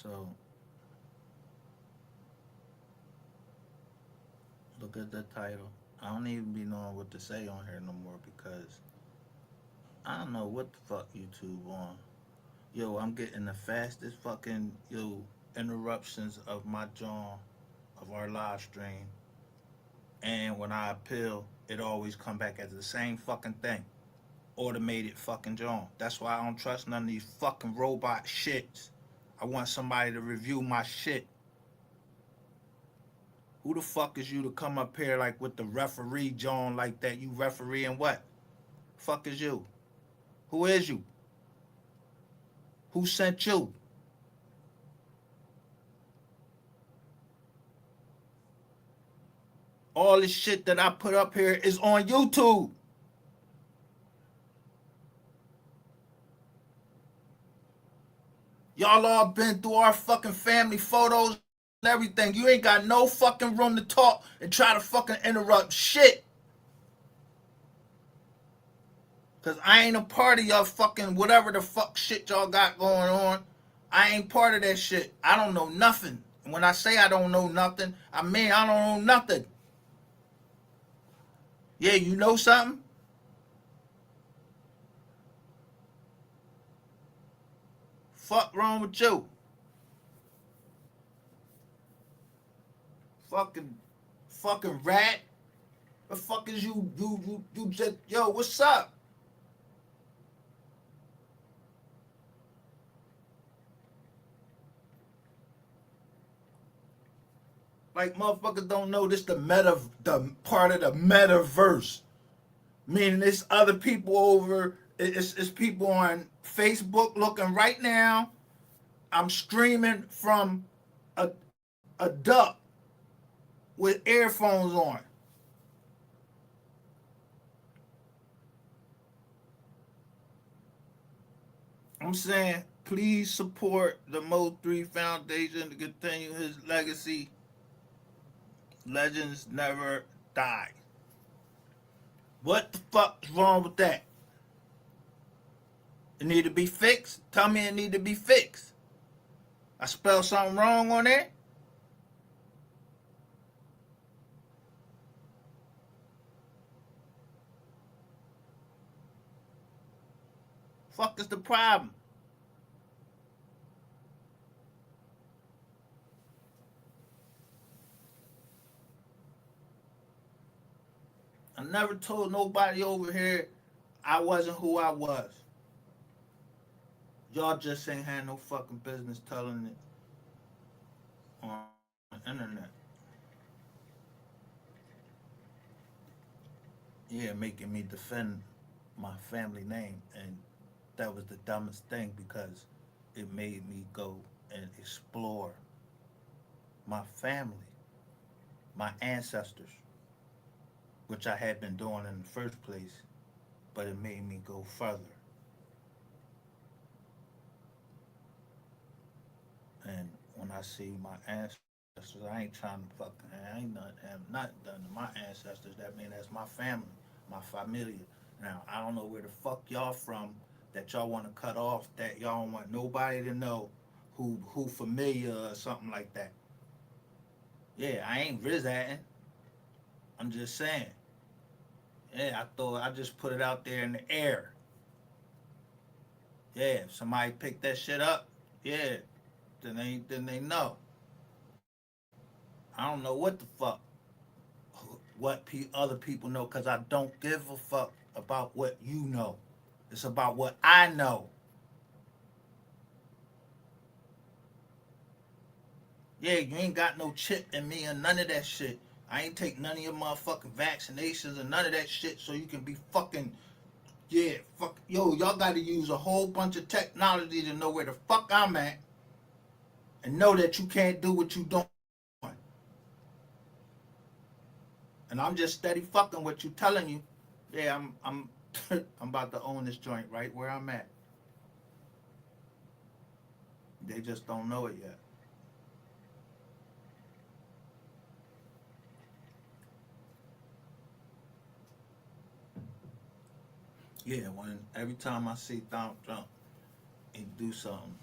So look at the title. I don't even be knowing what to say on here no more because I don't know what the fuck YouTube on. Yo, I'm getting the fastest fucking interruptions of my jaw of our live stream, and when I appeal, it always come back as the same fucking thing. Automated fucking jaw. That's why I don't trust none of these fucking robot shits. I want somebody to review my shit. Who the fuck is you to come up here like with the referee John like that? You refereeing what? Fuck is you? Who is you? Who sent you? All this shit that I put up here is on YouTube. Y'all all been through our fucking family photos and everything. You ain't got no fucking room to talk and try to fucking interrupt shit. Cause I ain't a part of y'all fucking whatever the fuck shit y'all got going on. I ain't part of that shit. I don't know nothing. And when I say I don't know nothing, I mean I don't know nothing. Yeah, you know something? Fuck wrong with you? Fucking fucking rat. The fuck is you just yo, what's up? Like motherfuckers don't know this the part of the metaverse. Meaning there's other people over it's people on Facebook looking right now. I'm streaming from a a duck with earphones on. I'm saying please support the Mo 3 Foundation to continue his legacy. Legends never die. What the fuck's wrong with that? It need to be fixed? Tell me it need to be fixed. I spelled something wrong on there? Fuck is the problem? I never told nobody over here I wasn't who I was. Y'all just ain't had no fucking business telling it on the internet. Yeah, making me defend my family name, and that was the dumbest thing because it made me go and explore my family, my ancestors, which I had been doing in the first place, but it made me go further. And when I see my ancestors, I ain't trying to fucking, I ain't not have nothing done to my ancestors. That mean that's my family, my familia. Now I don't know where the fuck y'all from that y'all want to cut off. That y'all don't want nobody to know who familiar or something like that. Yeah, I ain't rizating. I'm just saying. Yeah, I thought I just put it out there in the air. Yeah, if somebody picked that shit up, yeah, then they know. I don't know what the fuck other people know because I don't give a fuck about what you know. It's about what I know. Yeah, you ain't got no chip in me or none of that shit. I ain't take none of your motherfucking vaccinations or none of that shit so you can be fucking yeah, fuck yo, y'all gotta use a whole bunch of technology to know where the fuck I'm at and know that you can't do what you doing. And I'm just steady fucking what you telling you. Yeah, I'm I'm about to own this joint right where I'm at. They just don't know it yet. Yeah, when every time I see Donald Trump and do something,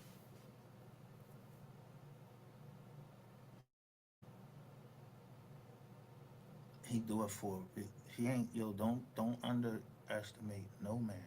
He do it for he ain't yo. Don't underestimate no man.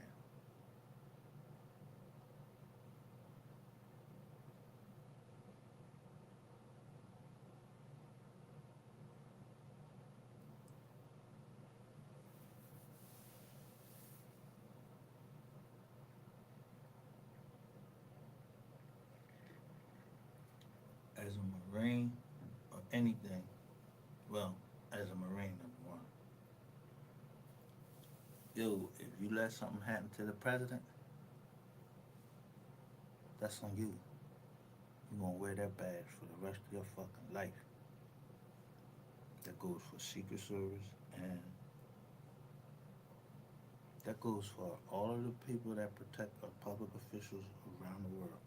As a Marine or anything, well, as a Marine, number one, yo, if you let something happen to the president, that's on you. You're gonna wear that badge for the rest of your fucking life. That goes for Secret Service and that goes for all of the people that protect our public officials around the world.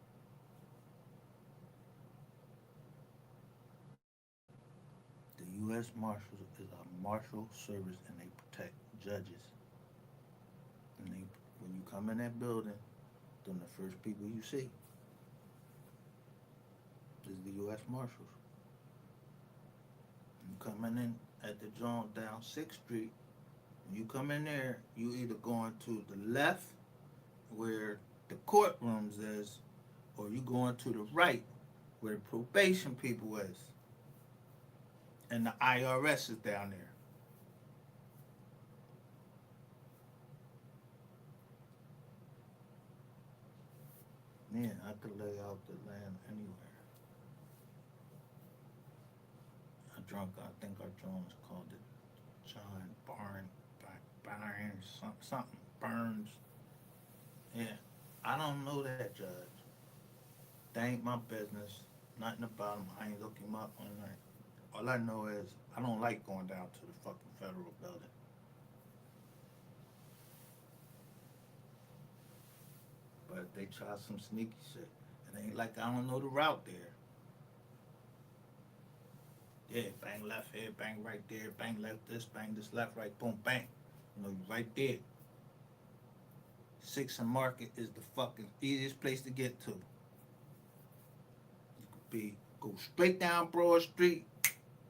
The U.S. Marshals is a marshal service and they protect judges. And they, when you come in that building, them the first people you see is the U.S. Marshals. You coming in at the joint down 6th Street, when you come in there, you either going to the left where the courtrooms is, or you going to the right where the probation people is, and the IRS is down there. Yeah, I could lay out the land anywhere. I think our joint is called the John Barnes, something Burns. Yeah, I don't know that judge. That ain't my business. Nothing about him. I ain't look him up on that. All I know is I don't like going down to the fucking federal building. But they try some sneaky shit. It ain't like I don't know the route there. Yeah, bang left here, bang right there, bang left this, bang this left, right, boom, bang. You know, right there. Sixth and Market is the fucking easiest place to get to. You could be go straight down Broad Street,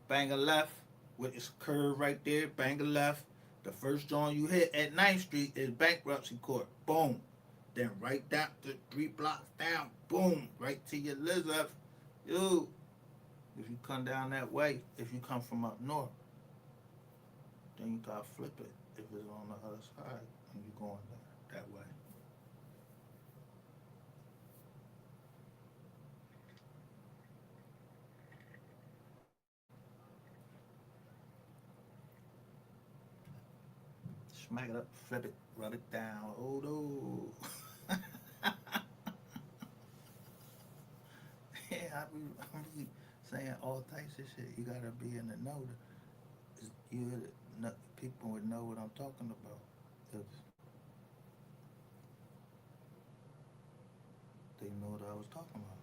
bang a left, with its curve right there, bang a left. The first joint you hit at 9th Street is bankruptcy court. Boom. Then right down to 3 blocks down, boom, right to your left. Yo, if you come down that way, if you come from up north, then you gotta flip it if it's on the other side and you going that way. Smack it up, flip it, rub it down. Oh no. Yeah, I be saying all types of shit. You gotta be in the know. You people would know what I'm talking about. 'Cause they know what I was talking about.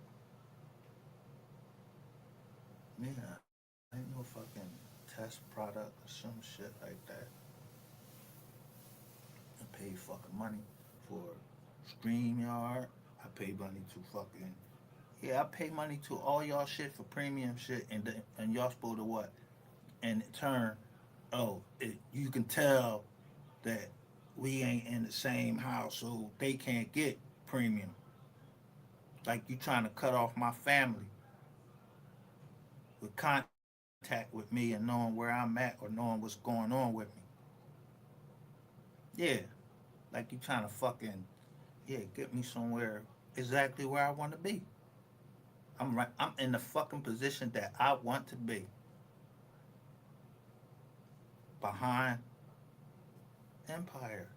Yeah, ain't no fucking test product or some shit like that. I pay fucking money for StreamYard. I pay money to fucking yeah. I pay money to all y'all shit for premium shit, and y'all supposed to what? And in turn, oh, you can tell that we ain't in the same house, so they can't get premium. Like you trying to cut off my family with contact with me and knowing where I'm at or knowing what's going on with me. Yeah, like you trying to fucking yeah get me somewhere exactly where I want to be. I'm right. I'm in the fucking position that I want to be behind Empire.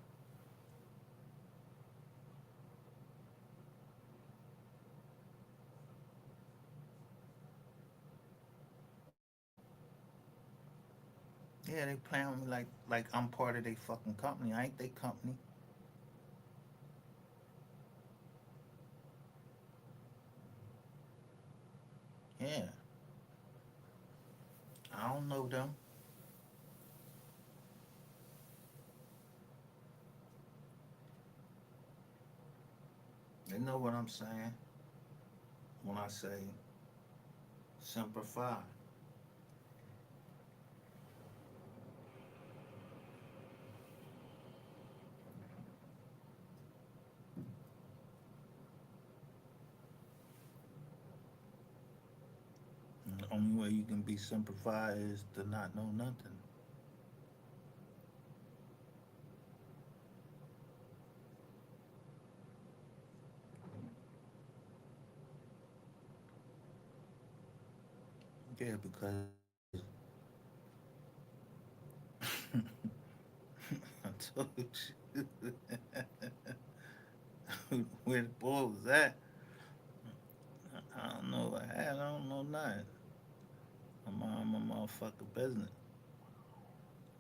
Yeah, they playing with me like I'm part of their fucking company. I ain't their company. Yeah, I don't know them. They know what I'm saying when I say simplify. Only way you can be simplified is to not know nothing. Yeah, because I told you where the boy was at. I don't know what happened. I don't know nothing. I'm on my motherfucking business.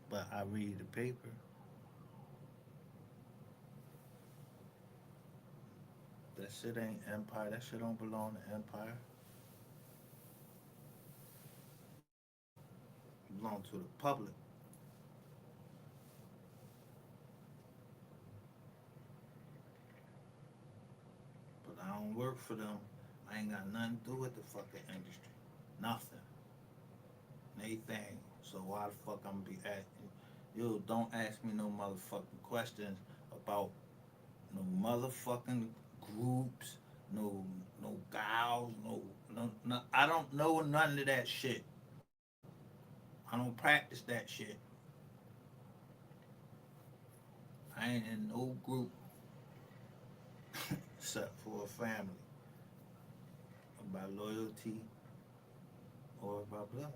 But I read the paper. That shit ain't Empire. That shit don't belong to Empire. It belong to the public. But I don't work for them. I ain't got nothing to do with the fucking industry. Nothing. Anything. So why the fuck I'm gonna be asking? Yo, don't ask me no motherfucking questions about no motherfucking groups, no gals, no. I don't know none of that shit. I don't practice that shit. I ain't in no group except for a family, or by loyalty or by blood.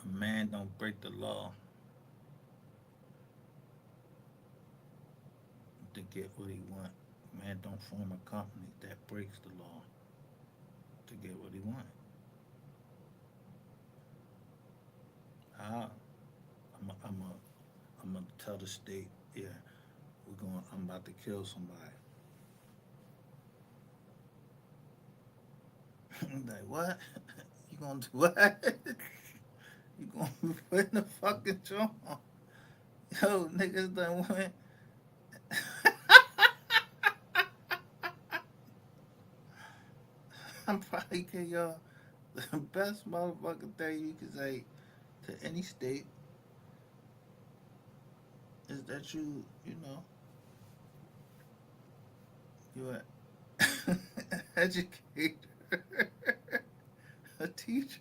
A man don't break the law to get what he want. A man don't form a company that breaks the law to get what he want. Ah, I'm gonna tell the state, yeah, I'm about to kill somebody. Like what? You gonna do what? You gonna be putting the fucking joint on? Yo, niggas done went. I'm probably give y'all the best motherfucking thing you can say to any state is that you know, you're an educator, a teacher.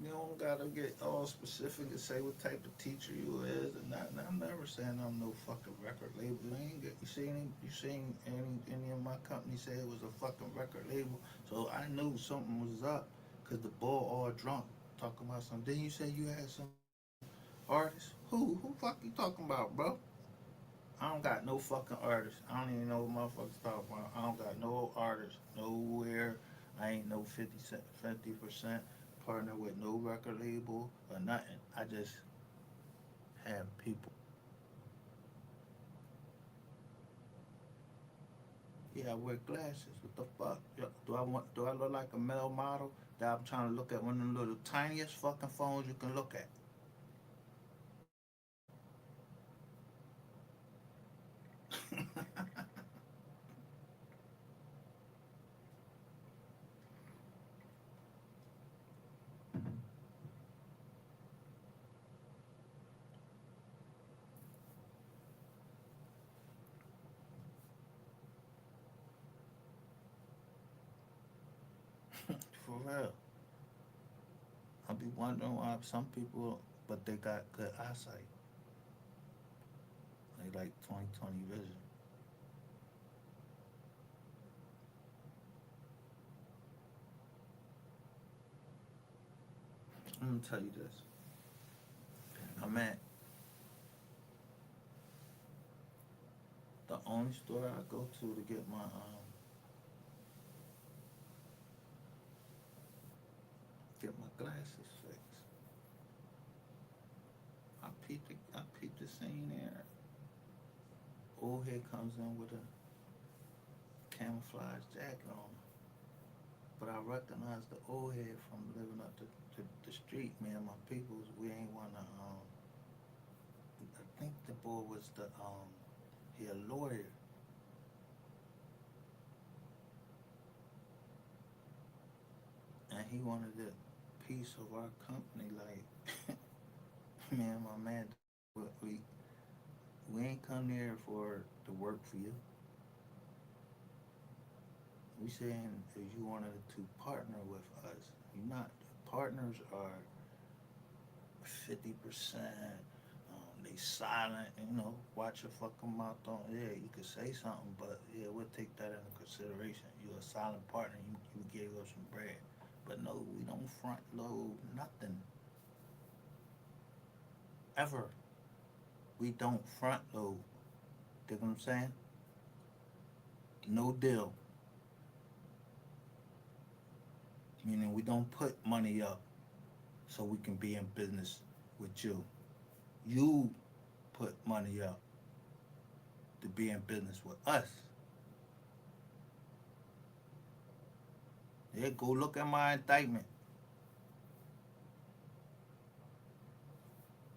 You don't gotta get all specific and say what type of teacher you is, and not. And I'm never saying I'm no fucking record label. You ain't get, you seen any of my company say it was a fucking record label, so I knew something was up, cause the boy all drunk talking about something. Then you say you had some artists. Who fuck you talking about, bro? I don't got no fucking artists. I don't even know what motherfuckers talking about. I don't got no artists nowhere. I ain't no 50% partner with no record label or nothing. I just have people. Yeah, I wear glasses. What the fuck? Do I look like a male model that I'm trying to look at one of them little tiniest fucking phones you can look at? For real. I be wondering why some people, but they got good eyesight. They like 20/20 vision. I'm gonna tell you this. I'm at the only store I go to get my glasses fixed. I peeped the scene there. Old head comes in with a camouflage jacket on. But I recognize the old head from living up the street, man. My peoples, we ain't wanna. I think the boy was he a lawyer, and he wanted the piece of our company. Like, man, my man, we ain't come here for to work for you. We saying if you wanted to partner with us, you not partners are 50%. They silent, watch your fucking mouth on. Yeah, you could say something, but yeah, we'll take that into consideration. You're a silent partner. You gave us some bread, but no, we don't front load nothing ever. We don't front load. Dig what I'm saying? No deal. Meaning we don't put money up so we can be in business with you. You put money up to be in business with us. Yeah, go look at my indictment.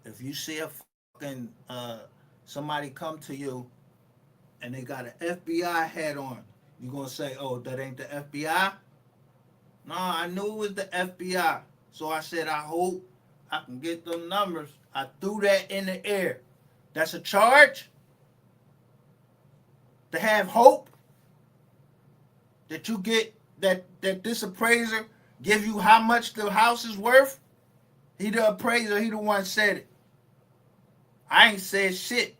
If you see a fucking somebody come to you and they got an FBI hat on, you gonna say, "Oh, that ain't the FBI"? No, I knew it was the FBI. So I said, I hope I can get them numbers. I threw that in the air. That's a charge? To have hope that you get that this appraiser give you how much the house is worth? He the appraiser, he the one said it. I ain't said shit.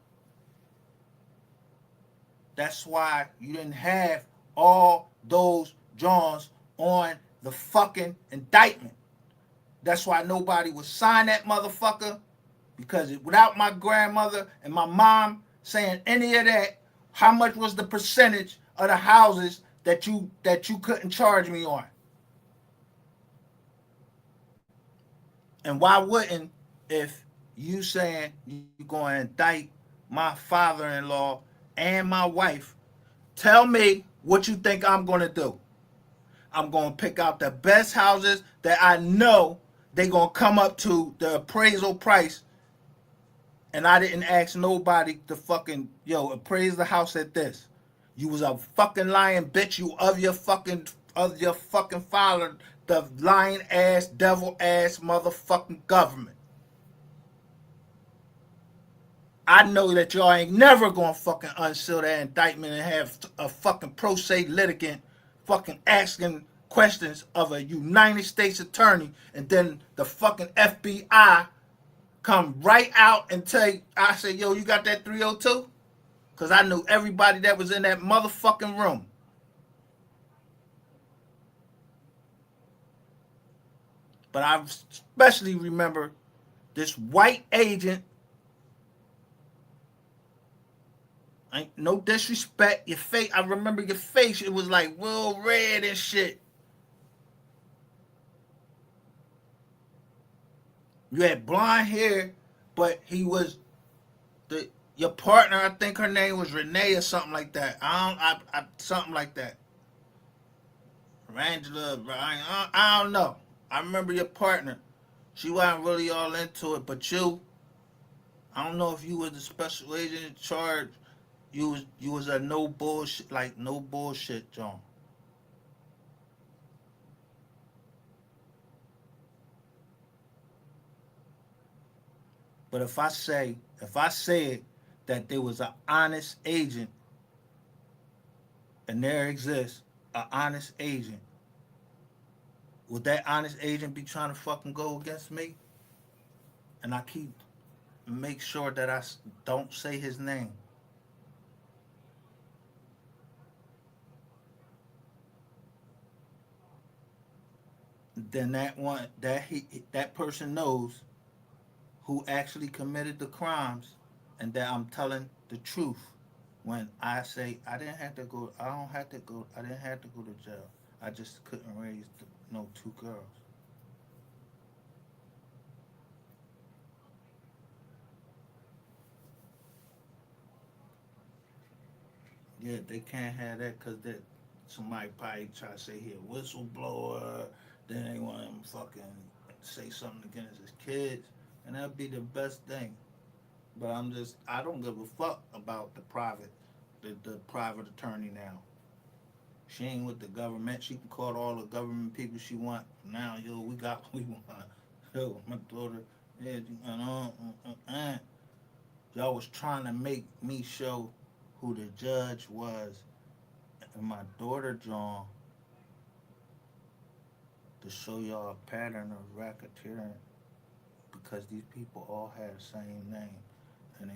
That's why you didn't have all those Johns on the fucking indictment. That's why nobody would sign that motherfucker, because without my grandmother and my mom saying any of that, how much was the percentage of the houses that you couldn't charge me on? And why wouldn't, if you saying you going to indict my father-in-law and my wife, tell me what you think I'm going to do? I'm going to pick out the best houses that I know they going to come up to the appraisal price, and I didn't ask nobody to fucking, appraise the house at this. You was a fucking lying bitch, you of your fucking father, the lying ass, devil ass motherfucking government. I know that y'all ain't never gonna fucking unseal that indictment and have a fucking pro se litigant fucking asking questions of a United States attorney, and then the fucking FBI come right out and tell you, I say, yo, you got that 302? Because I knew everybody that was in that motherfucking room. But I especially remember this white agent. Ain't no disrespect. Your face, I remember your face. It was like real red and shit. You had blonde hair, but he was your partner. I think her name was Renee or something like that. Something like that. Angela, I don't know. I remember your partner. She wasn't really all into it, but you, I don't know if you was the special agent in charge. You was a no bullshit, like no bullshit, John. But if I said that there was an honest agent, and there exists an honest agent, would that honest agent be trying to fucking go against me? And I keep make sure that I don't say his name. Then that person knows who actually committed the crimes, and that I'm telling the truth when I say I didn't have to go to jail. I just couldn't raise no two girls. Yeah, they can't have that because that somebody probably try to say he a whistleblower, then they want him fucking say something against his kids, and that'd be the best thing. But I don't give a fuck about the private attorney now. She ain't with the government. She can call all the government people she want. Now, yo, we got what we want. Yo, my daughter, yeah, y'all was trying to make me show who the judge was and my daughter John to show y'all a pattern of racketeering because these people all have the same name and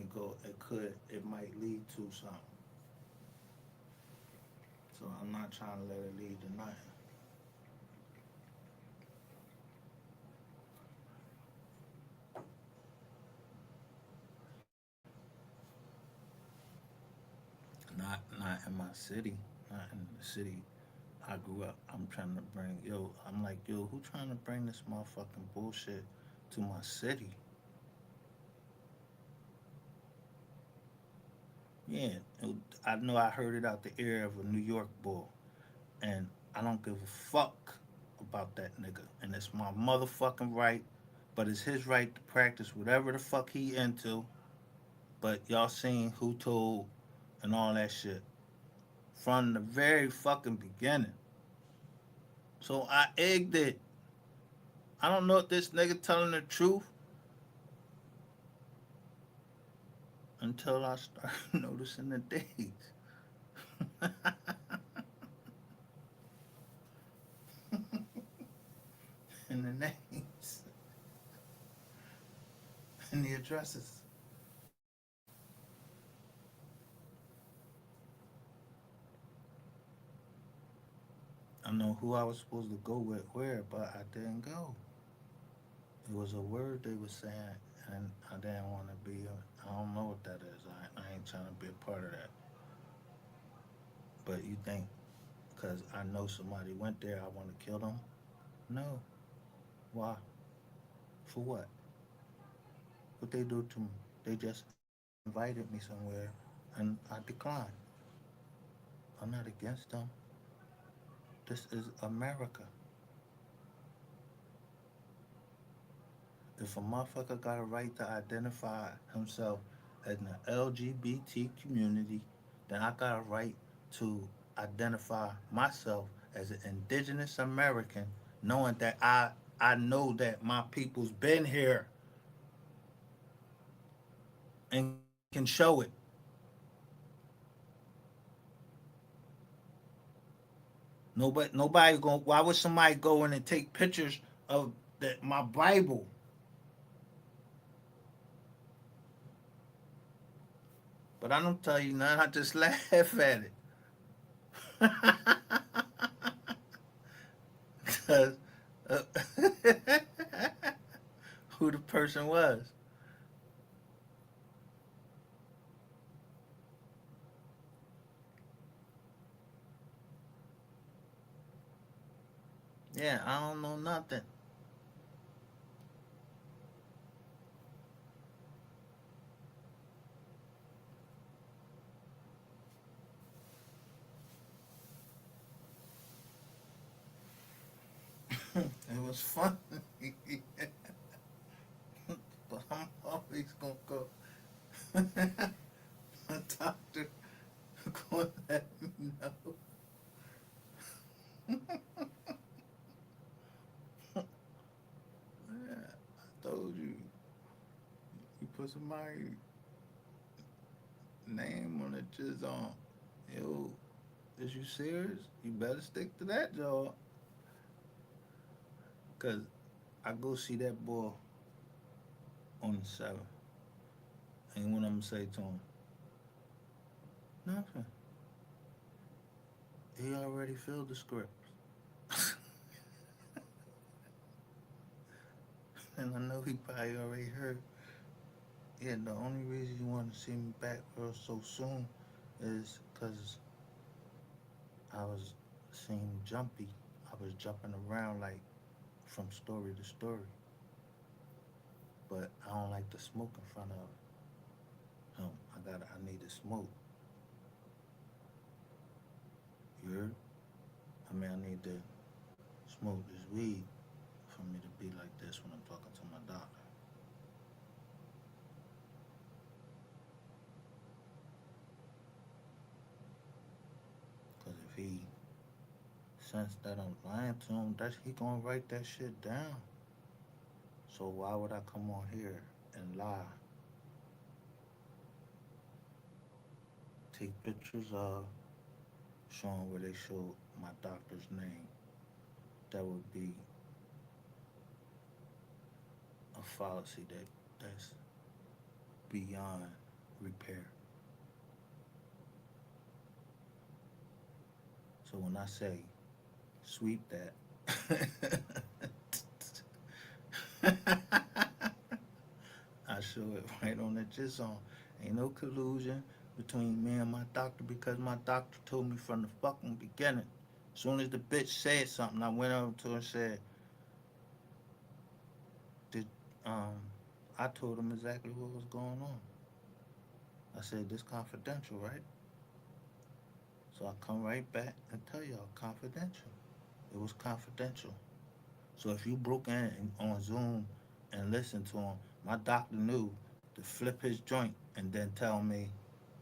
it might lead to something. So I'm not trying to let it lead to nothing. Not in my city, not in the city I grew up. I'm trying to bring I'm like, yo, who trying to bring this motherfucking bullshit to my city? Yeah, I know I heard it out the ear of a New York bull, and I don't give a fuck about that nigga. And it's my motherfucking right, but it's his right to practice whatever the fuck he into. But y'all seen who told and all that shit from the very fucking beginning. So I egged it. I don't know if this nigga telling the truth until I start noticing the dates and the names and the addresses. I know who I was supposed to go with where, but I didn't go. It was a word they were saying, and I didn't want to be. I don't know what that is. I ain't trying to be a part of that. But you think because I know somebody went there, I want to kill them? No. Why? For what? What they do to me? They just invited me somewhere, and I declined. I'm not against them. This is America. If a motherfucker got a right to identify himself as an LGBT community, then I got a right to identify myself as an indigenous American, knowing that I know that my people's been here and can show it. Nobody going. Why would somebody go in and take pictures of my Bible? But I don't tell you nothing. I just laugh at it. Because uh, who the person was. Yeah, I don't know nothing. It was funny. But I'm always gonna go. My doctor gonna let me know. Yeah, I told you. You put somebody's name on it, just on. Yo, is you serious? You better stick to that, y'all. Cause I go see that boy on the 7th. And what I'm gonna say to him? Nothing. He already filled the script. And I know he probably already heard. Yeah, the only reason you want to see me back real so soon is because I was seeing jumpy. I was jumping around like from story to story. But I don't like to smoke in front of him. I need to smoke. You heard? I need to smoke this weed for me to be like this when I'm talking to my doctor. Because if he sense that I'm lying to him, he gonna write that shit down. So why would I come on here and lie? Take pictures of showing where they show my doctor's name. That would be a fallacy that's beyond repair. So when I say sweep that, I show it right on the just on. Ain't no collusion between me and my doctor because my doctor told me from the fucking beginning. As soon as the bitch said something, I went over to her and said, "Did um?" I told him exactly what was going on. I said, "This confidential, right?" So I come right back and tell y'all confidential. It was confidential. So if you broke in on Zoom and listened to him, my doctor knew to flip his joint and then tell me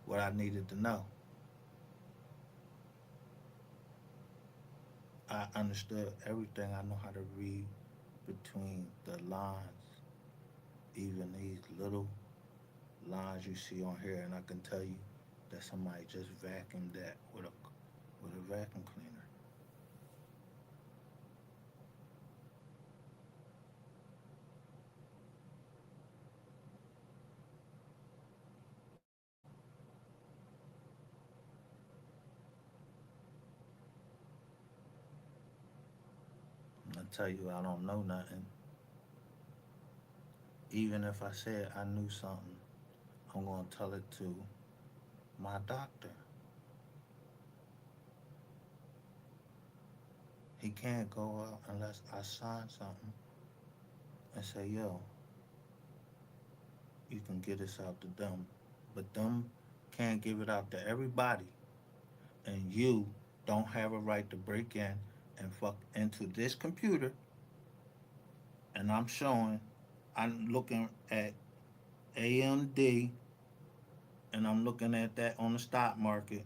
what I needed to know. I understood everything. I know how to read between the lines, even these little lines you see on here, and I can tell you that somebody just vacuumed that with a vacuum cleaner. I tell you, I don't know nothing. Even if I said I knew something, I'm gonna tell it to my doctor. He can't go out unless I sign something and say, yo, you can get this out to them. But them can't give it out to everybody. And you don't have a right to break in and fuck into this computer. And I'm looking at AMD and I'm looking at that on the stock market.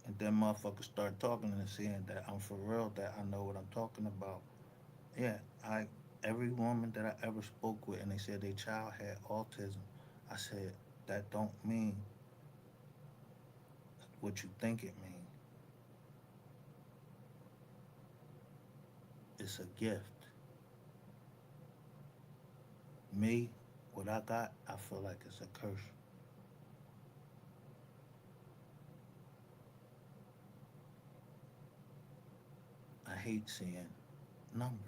And then motherfuckers start talking and seeing that I'm for real, that I know what I'm talking about. Yeah, I every woman that I ever spoke with and they said their child had autism, I said that don't mean what you think it means. It's a gift. Me, what I got, I feel like it's a curse. I hate seeing numbers,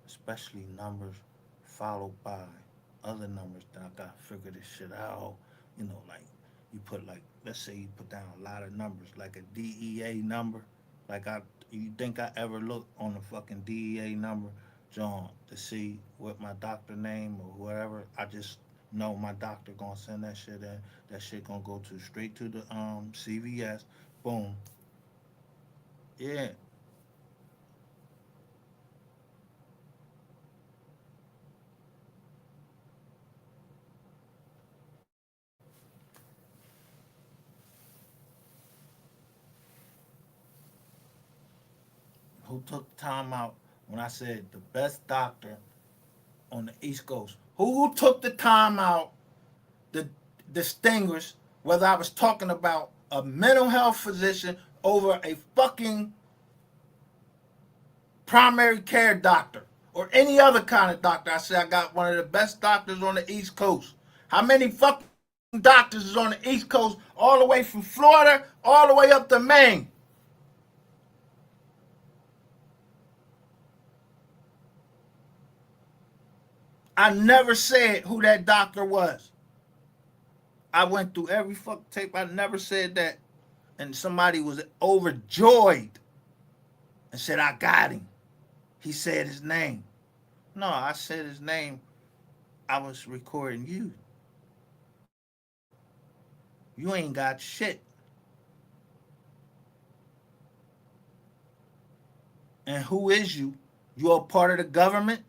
especially numbers followed by other numbers that I got to figure this shit out. Like you put like, let's say you put down a lot of numbers, like a DEA number. Like you think I ever look on the fucking DEA number, John, to see what my doctor name or whatever? I just know my doctor gonna send that shit in. That shit gonna go to straight to the CVS. Boom. Yeah. Who took time out when I said the best doctor on the East Coast? Who took the time out to distinguish whether I was talking about a mental health physician over a fucking primary care doctor or any other kind of doctor? I said I got one of the best doctors on the East Coast. How many fucking doctors is on the East Coast, all the way from Florida, all the way up to Maine? I never said who that doctor was. I went through every fuck tape. I never said that. And somebody was overjoyed and said, I got him. He said his name. No, I said his name. I was recording you. You ain't got shit. And who is you? You're a part of the government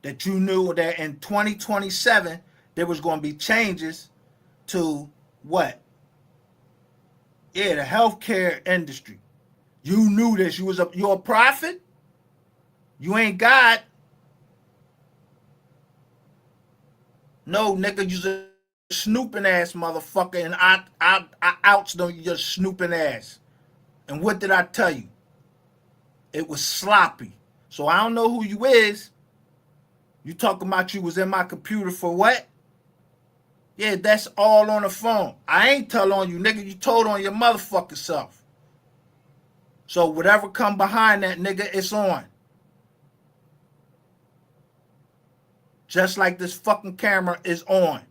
that you knew that in 2027 there was going to be changes to what? Yeah, the healthcare industry. You knew this. You're a prophet. You ain't God. No, nigga, you's a snooping ass motherfucker, and I ouched on your snooping ass. And what did I tell you? It was sloppy. So I don't know who you is. You talking about you was in my computer for what? Yeah, that's all on the phone. I ain't tell on you, nigga. You told on your motherfucking self. So whatever come behind that, nigga, it's on. Just like this fucking camera is on.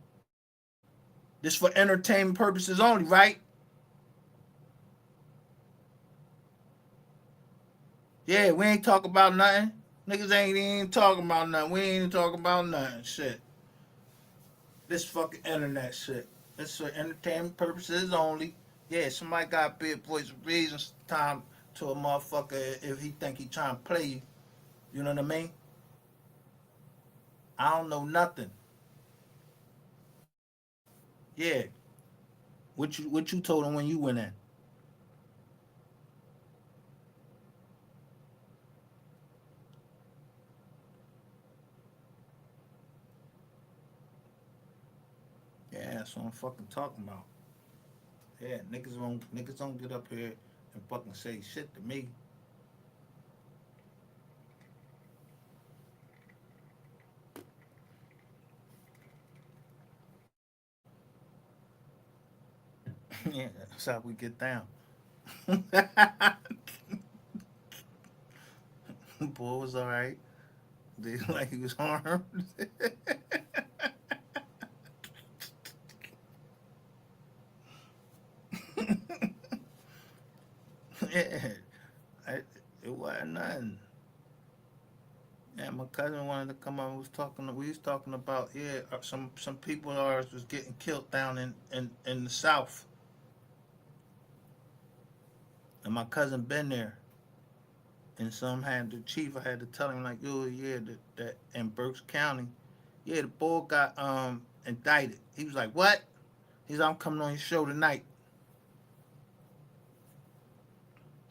This for entertainment purposes only, right? Yeah, we ain't talking about nothing. Niggas ain't even talking about nothing. We ain't even talking about nothing. Shit. This fucking internet shit. It's for entertainment purposes only. Yeah, somebody got big voice reasons time to a motherfucker if he think he trying to play you. You know what I mean? I don't know nothing. Yeah. What you told him when you went in? Yeah, that's what I'm fucking talking about. Yeah, niggas don't get up here and fucking say shit to me. Yeah, that's how we get down. Boy was alright. Did like he was harmed. Yeah, I, it wasn't nothing. Yeah, my cousin wanted to come on. We was talking about some people of ours was getting killed down in the south, and my cousin been there. And some had the chief. I had to tell him like, oh yeah, that in Berks County, yeah, the boy got indicted. He was like, what? He's like, I'm coming on your show tonight,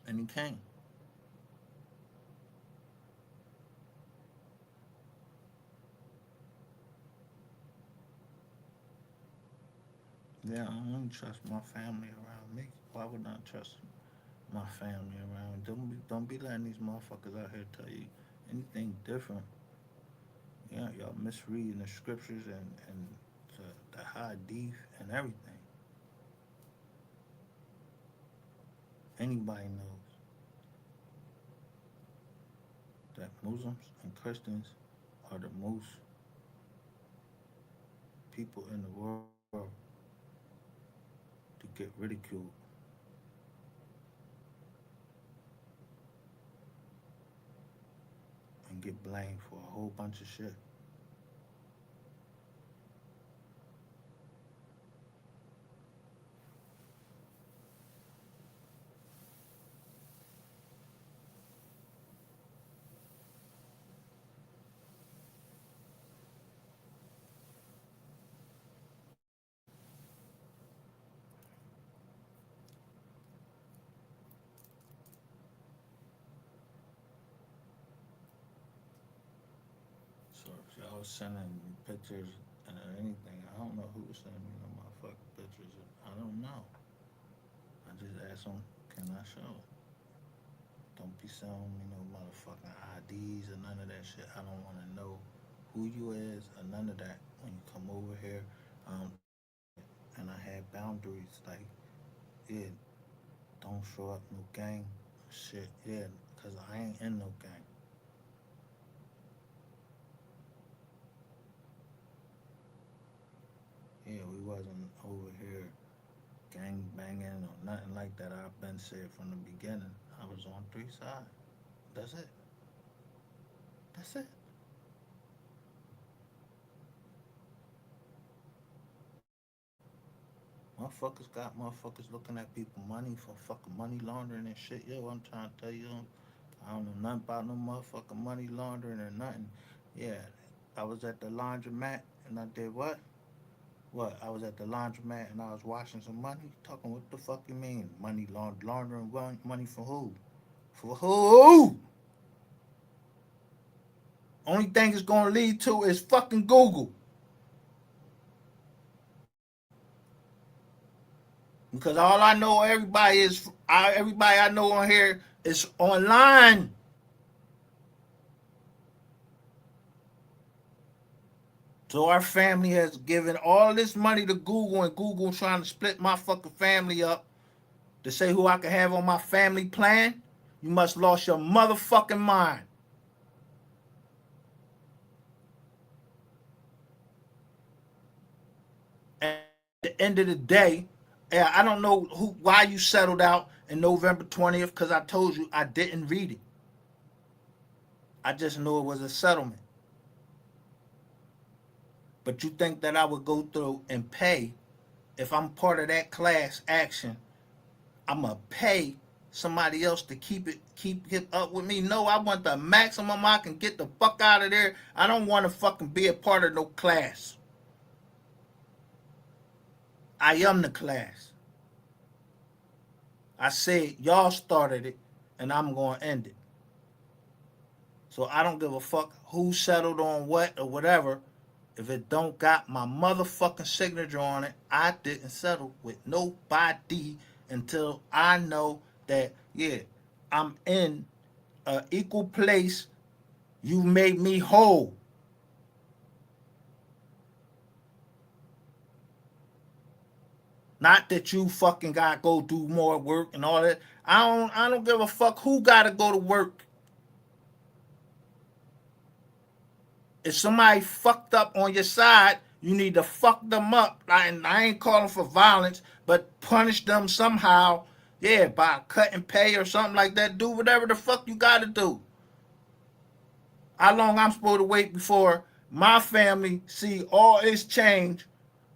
and he came. Yeah, I don't trust my family around me. Why would I trust my family around me? Don't be letting these motherfuckers out here tell you anything different. Yeah, y'all misreading the scriptures and the hadith and everything. Anybody knows that Muslims and Christians are the most people in the world to get ridiculed and get blamed for a whole bunch of shit. So if y'all was sending me pictures and anything, I don't know who was sending me no motherfucking pictures. I don't know. I just asked them, can I show? Don't be selling me no motherfucking IDs or none of that shit. I don't want to know who you is or none of that when you come over here. And I had boundaries like, yeah, don't show up no gang shit. Yeah, because I ain't in no gang. Yeah, we wasn't over here gang banging or nothing like that. I've been said from the beginning. I was on three sides. That's it. That's it. Motherfuckers got motherfuckers looking at people money for fucking money laundering and shit. Yo, I'm trying to tell you, I don't know nothing about no motherfucking money laundering or nothing. Yeah, I was at the laundromat and I did what? What? I was at the laundromat and I was washing some money. Talking what the fuck you mean? Money laundering money for who? For who? Only thing it's gonna lead to is fucking Google. Because all I know, everybody I know on here is online. So our family has given all this money to Google, and Google trying to split my fucking family up to say who I can have on my family plan. You must lost your motherfucking mind. At the end of the day, yeah, I don't know why you settled out in November 20th because I told you I didn't read it. I just knew it was a settlement. But you think that I would go through and pay if I'm part of that class action? I'm gonna pay somebody else to keep up with me. No, I want the maximum I can get the fuck out of there. I don't want to fucking be a part of no class. I am the class. I said y'all started it, and I'm gonna end it. So I don't give a fuck who settled on what or whatever. If it don't got my motherfucking signature on it, I didn't settle with nobody until I know that, yeah, I'm in a equal place. You made me whole. Not that you fucking gotta go do more work and all that. I don't give a fuck who gotta go to work. If somebody fucked up on your side, you need to fuck them up. I ain't calling for violence, but punish them somehow. Yeah, by cutting pay or something like that. Do whatever the fuck you gotta do. How long I'm supposed to wait before my family see all its change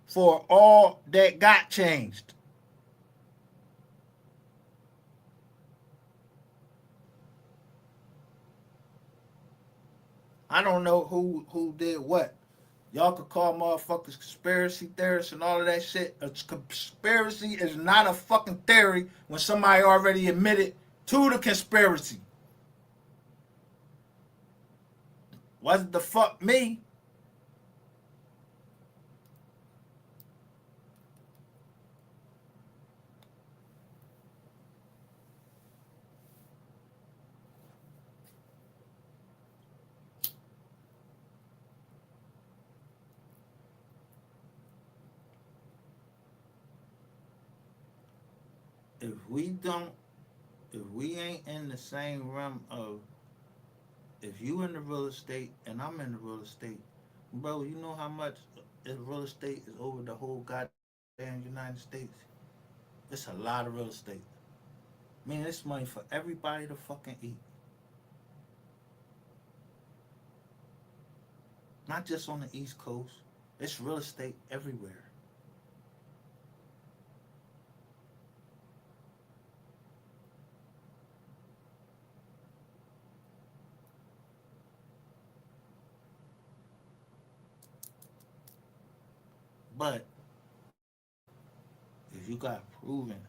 for all that got changed? I don't know who did what. Y'all could call motherfuckers conspiracy theorists and all of that shit. A conspiracy is not a fucking theory when somebody already admitted to the conspiracy. Wasn't the fuck me. If we don't, if we ain't in the same realm of, if you in the real estate and I'm in the real estate, bro, you know how much real estate is over the whole goddamn United States? It's a lot of real estate. I mean, it's money for everybody to fucking eat. Not just on the East Coast. It's real estate everywhere. But if you got proven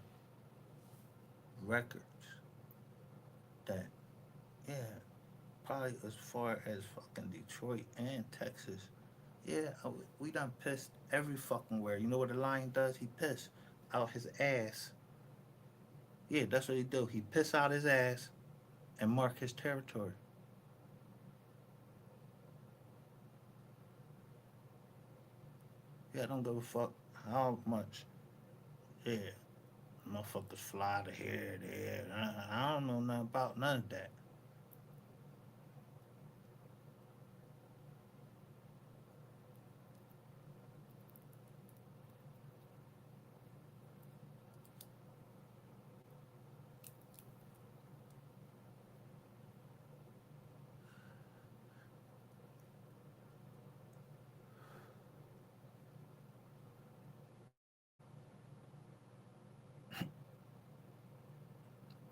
records that, yeah, probably as far as fucking Detroit and Texas, yeah, we done pissed every fucking where. You know what a lion does? He piss out his ass. Yeah, that's what he do. He piss out his ass and mark his territory. Yeah, I don't give a fuck how much. Yeah, motherfuckers fly to here, there. I don't know nothing about none of that.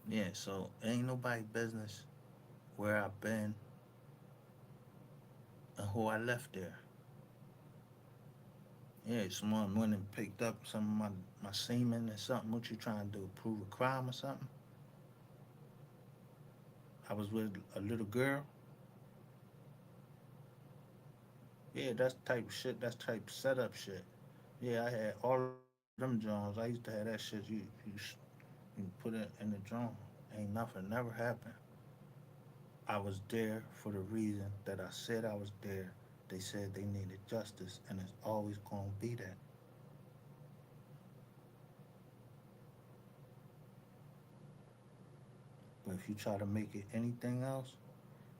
Yeah, so it ain't nobody business. where I've been, and who I left there. Yeah, someone went and picked up some of my semen or something. What you trying to do? Prove a crime or something? I was with a little girl. Yeah, that's type shit. That's type setup shit. Yeah, I had all of them Jones. I used to have that shit. You put it in the drum. Ain't nothing never happened. I was there for the reason that I said I was there. They said they needed justice, and it's always gonna be that. But if you try to make it anything else,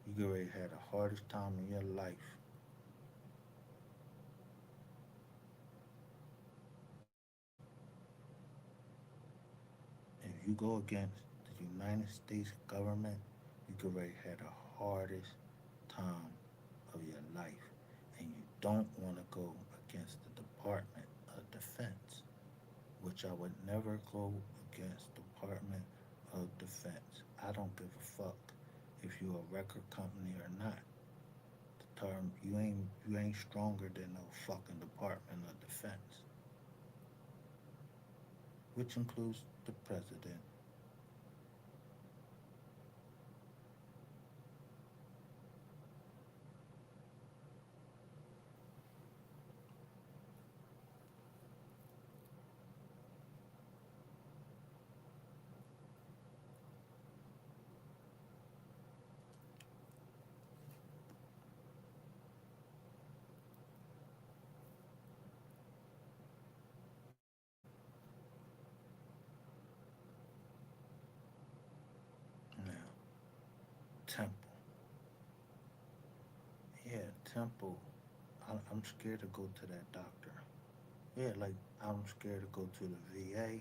you get ready to have the hardest time in your life. If you go against the United States government, you get ready to have the hardest time of your life. And you don't want to go against the Department of Defense, which I would never go against Department of Defense. I don't give a fuck if you're a record company or not. The term you ain't stronger than no fucking Department of Defense, which includes the president. Now, Temple. Yeah, Temple. I'm scared to go to that doctor. Yeah, like I'm scared to go to the VA.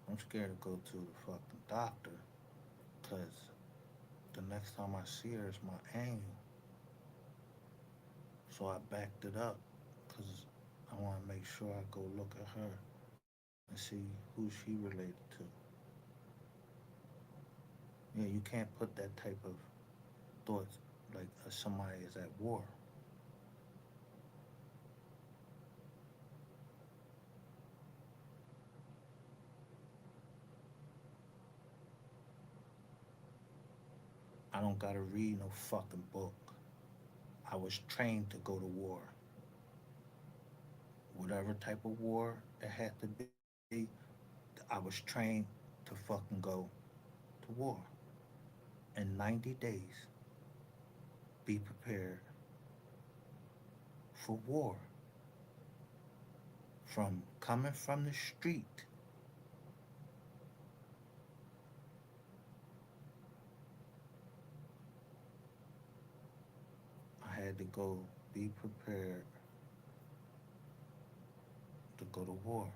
I'm scared to go to the fucking doctor because the next time I see her is my annual. So I backed it up because I want to make sure I go look at her and see who she related to. Yeah, you can't put that type of thoughts like somebody is at war. I don't gotta read no fucking book. I was trained to go to war. Whatever type of war it had to be, I was trained to fucking go to war. In 90 days, be prepared for war. From coming from the street, I had to go be prepared to go to war.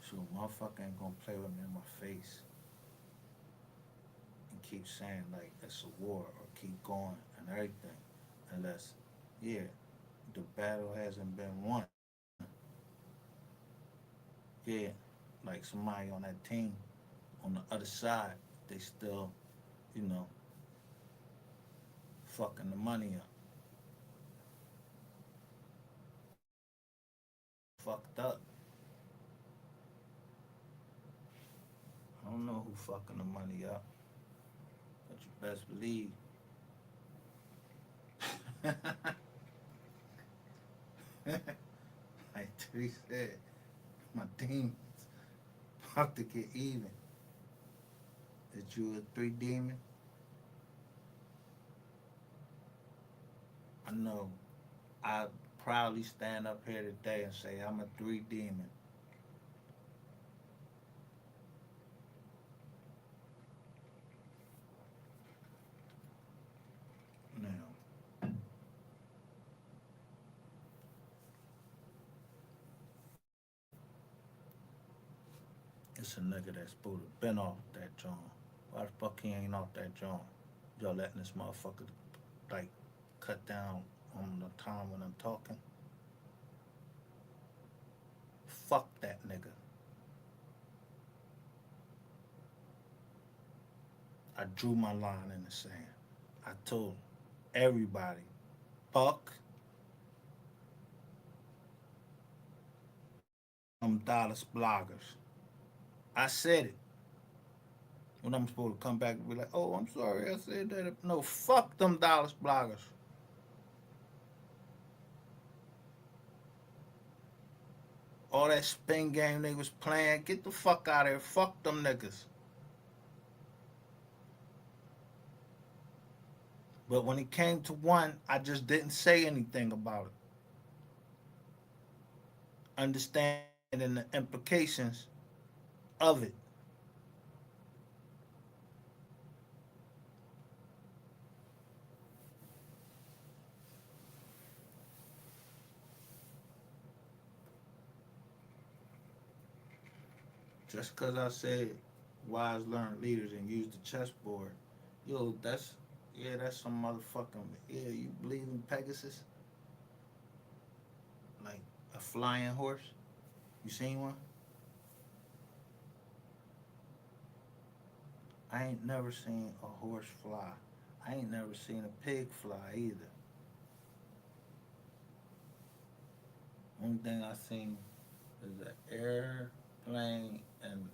So motherfucker ain't gonna play with me in my face and keep saying like it's a war or keep going and everything. Unless, yeah, the battle hasn't been won. Yeah, like somebody on that team on the other side, they still, you know, fucking the money up. Fucked up. I don't know who fucking the money up, but you best believe. Like Tree said, my demons about to get even. That you a three demon? I know. I proudly stand up here today and say I'm a three demon. Now, it's a nigga that's supposed to been off that joint. Why the fuck he ain't off that joint? Y'all letting this motherfucker like cut down on the time when I'm talking? Fuck that nigga. I drew my line in the sand. I told everybody, fuck them Dallas bloggers. I said it. When I'm supposed to come back and be like, oh, I'm sorry, I said that. No, fuck them Dallas bloggers. All that spin game they was playing, get the fuck out of here. Fuck them niggas. But when it came to one, I just didn't say anything about it. Understanding the implications of it. Just because I said wise learned leaders and use the chessboard, yo, that's some motherfucking, yeah, you believe in Pegasus? Like a flying horse? You seen one? I ain't never seen a horse fly. I ain't never seen a pig fly either. Only thing I seen is an airplane and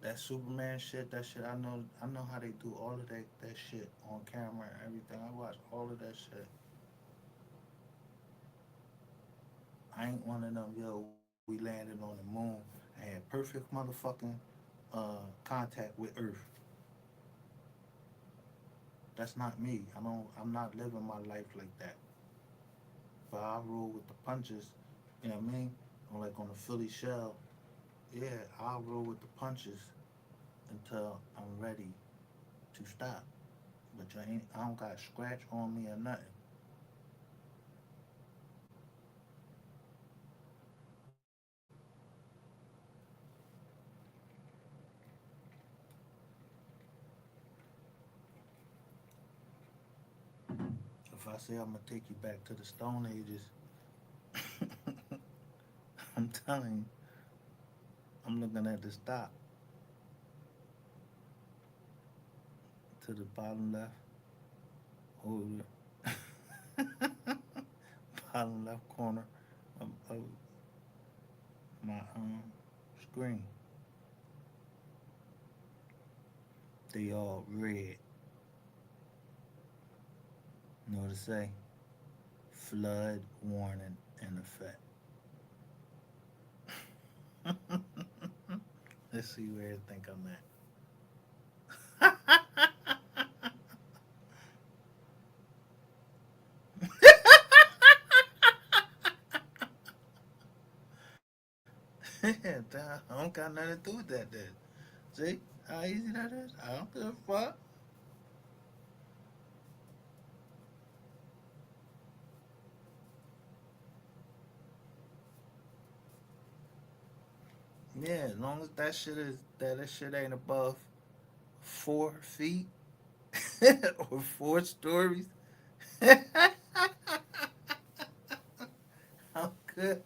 that Superman shit. That shit I know how they do all of that shit on camera and everything. I watch all of that shit. I ain't one of them. Yo, we landed on the moon and had perfect motherfucking contact with Earth. That's not me. I'm not living my life like that. But I roll with the punches. You know what I mean? Like on the Philly shell, yeah, I'll roll with the punches until I'm ready to stop. But I don't got a scratch on me or nothing. If I say I'm gonna take you back to the Stone Ages, I'm telling you, I'm looking at the stop to the bottom left. Hold it. Bottom left corner of my screen. They all red. You know what to say? Flood warning in effect. Let's see where I think I'm at. I don't got nothing to do with that. Then. See how easy that is? I don't give a fuck. Yeah, as long as that shit ain't above 4 feet or 4 stories, I'm good.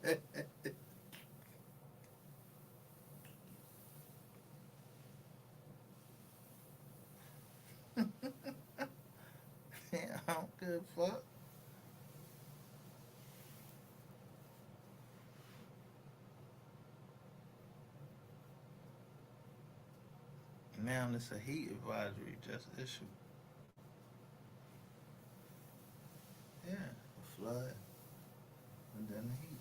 Yeah, I don't give a fuck. Now it's a heat advisory just issued. Yeah, a flood and then the heat.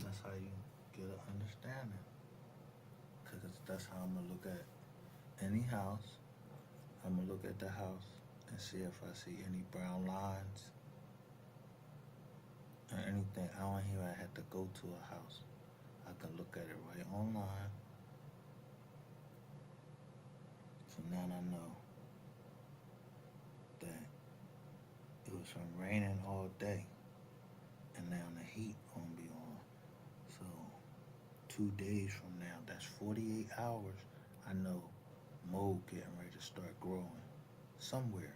That's how you get an understanding. Because that's how I'm going to look at any house. I'm going to look at the house and see if I see any brown lines or anything. I don't even have to go to a house. I can look at it right online now I know that it was from raining all day, and now the heat gonna be on. So 2 days from now, that's 48 hours. I know mold getting ready to start growing somewhere.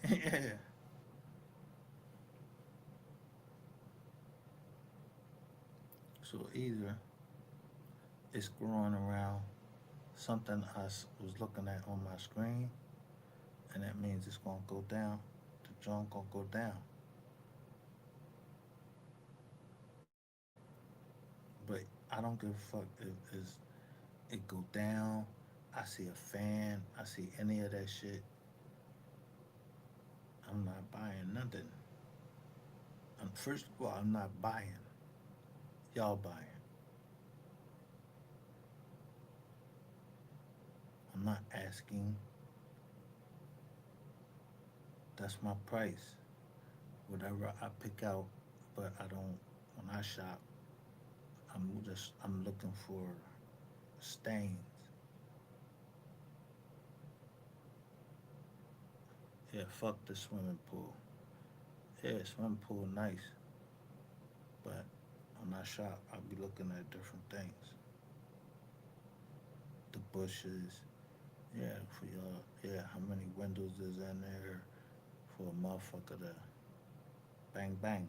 Yeah. So either it's growing around something was looking at on my screen, and that means it's gonna go down. The joint gonna go down. But I don't give a fuck if it go down. I see a fan. I see any of that shit. I'm not buying nothing. First of all, I'm not buying. Y'all buying. I'm not asking. That's my price. Whatever I pick out, but I don't. When I shop, I'm looking for stains. Yeah, fuck the swimming pool. Yeah, swimming pool nice, but when I shop, I'll be looking at different things. The bushes, yeah, for y'all, yeah, how many windows is in there for a motherfucker to bang bang?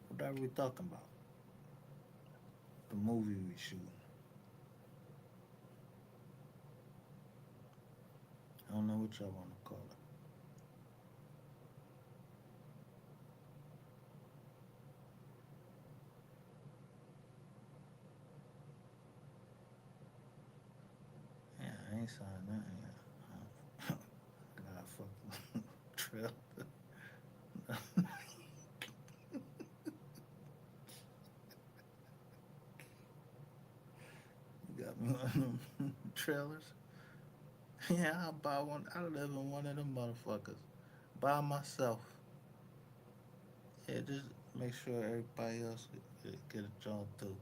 What are we talking about? The movie we shooting. I don't know what y'all want to call it. Yeah, I ain't signed nothing yet. God, fucking trail. You got me one of them trailers. Yeah, I'll buy one. I live in one of them motherfuckers by myself. Yeah, just make sure everybody else get a job too.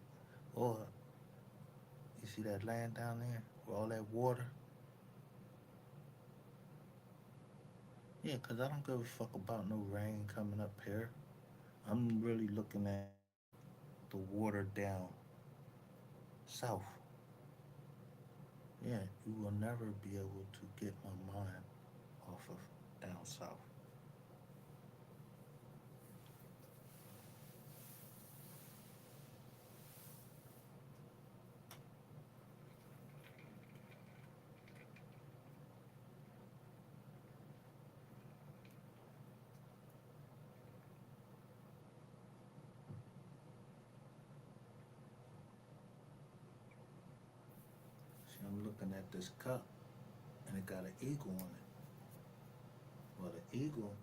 Or you see that land down there with all that water? Yeah, 'cause I don't give a fuck about no rain coming up here. I'm really looking at the water down south. Yeah, you will never be able to get my mind off of down south. See, I'm looking at this cup and it got an eagle on it. Well, the eagle,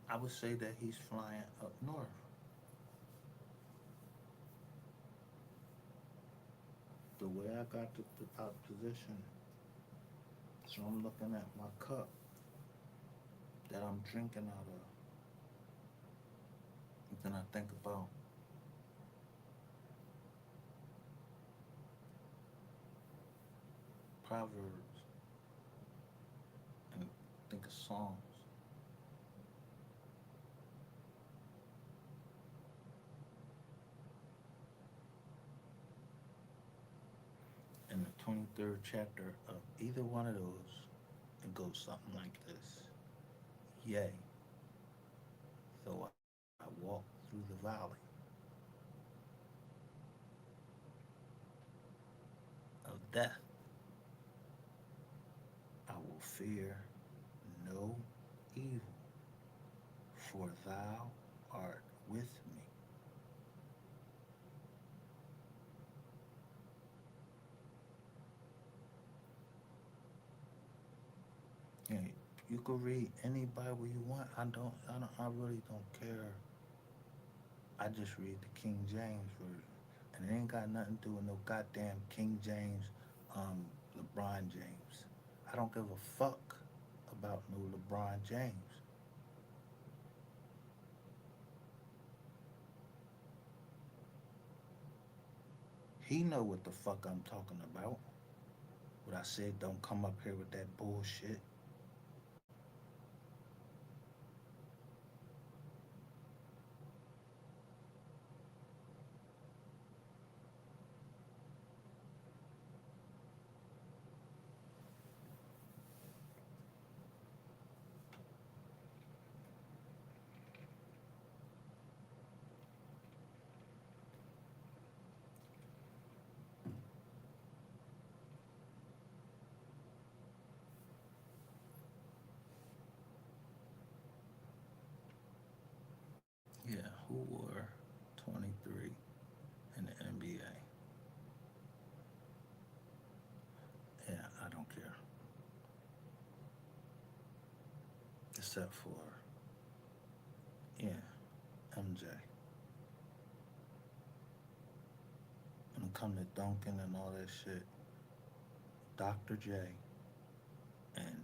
I would say that he's flying up north. The way I got the top position, so I'm looking at my cup that I'm drinking out of. And then I think about Proverbs and think of Psalms. In the 23rd chapter of either one of those, it goes something like this. Yea, though I walk through the valley of death, I will fear no evil, for thou art with me. Yeah, you can read any Bible you want. I really don't care. I just read the King James version, and it ain't got nothing to do with no goddamn King James LeBron James. I don't give a fuck about no LeBron James. He know what the fuck I'm talking about. What I said, don't come up here with that bullshit. Yeah, who wore 23 in the NBA? Yeah, I don't care. Except for, yeah, MJ. When it come to dunking and all that shit, Dr. J and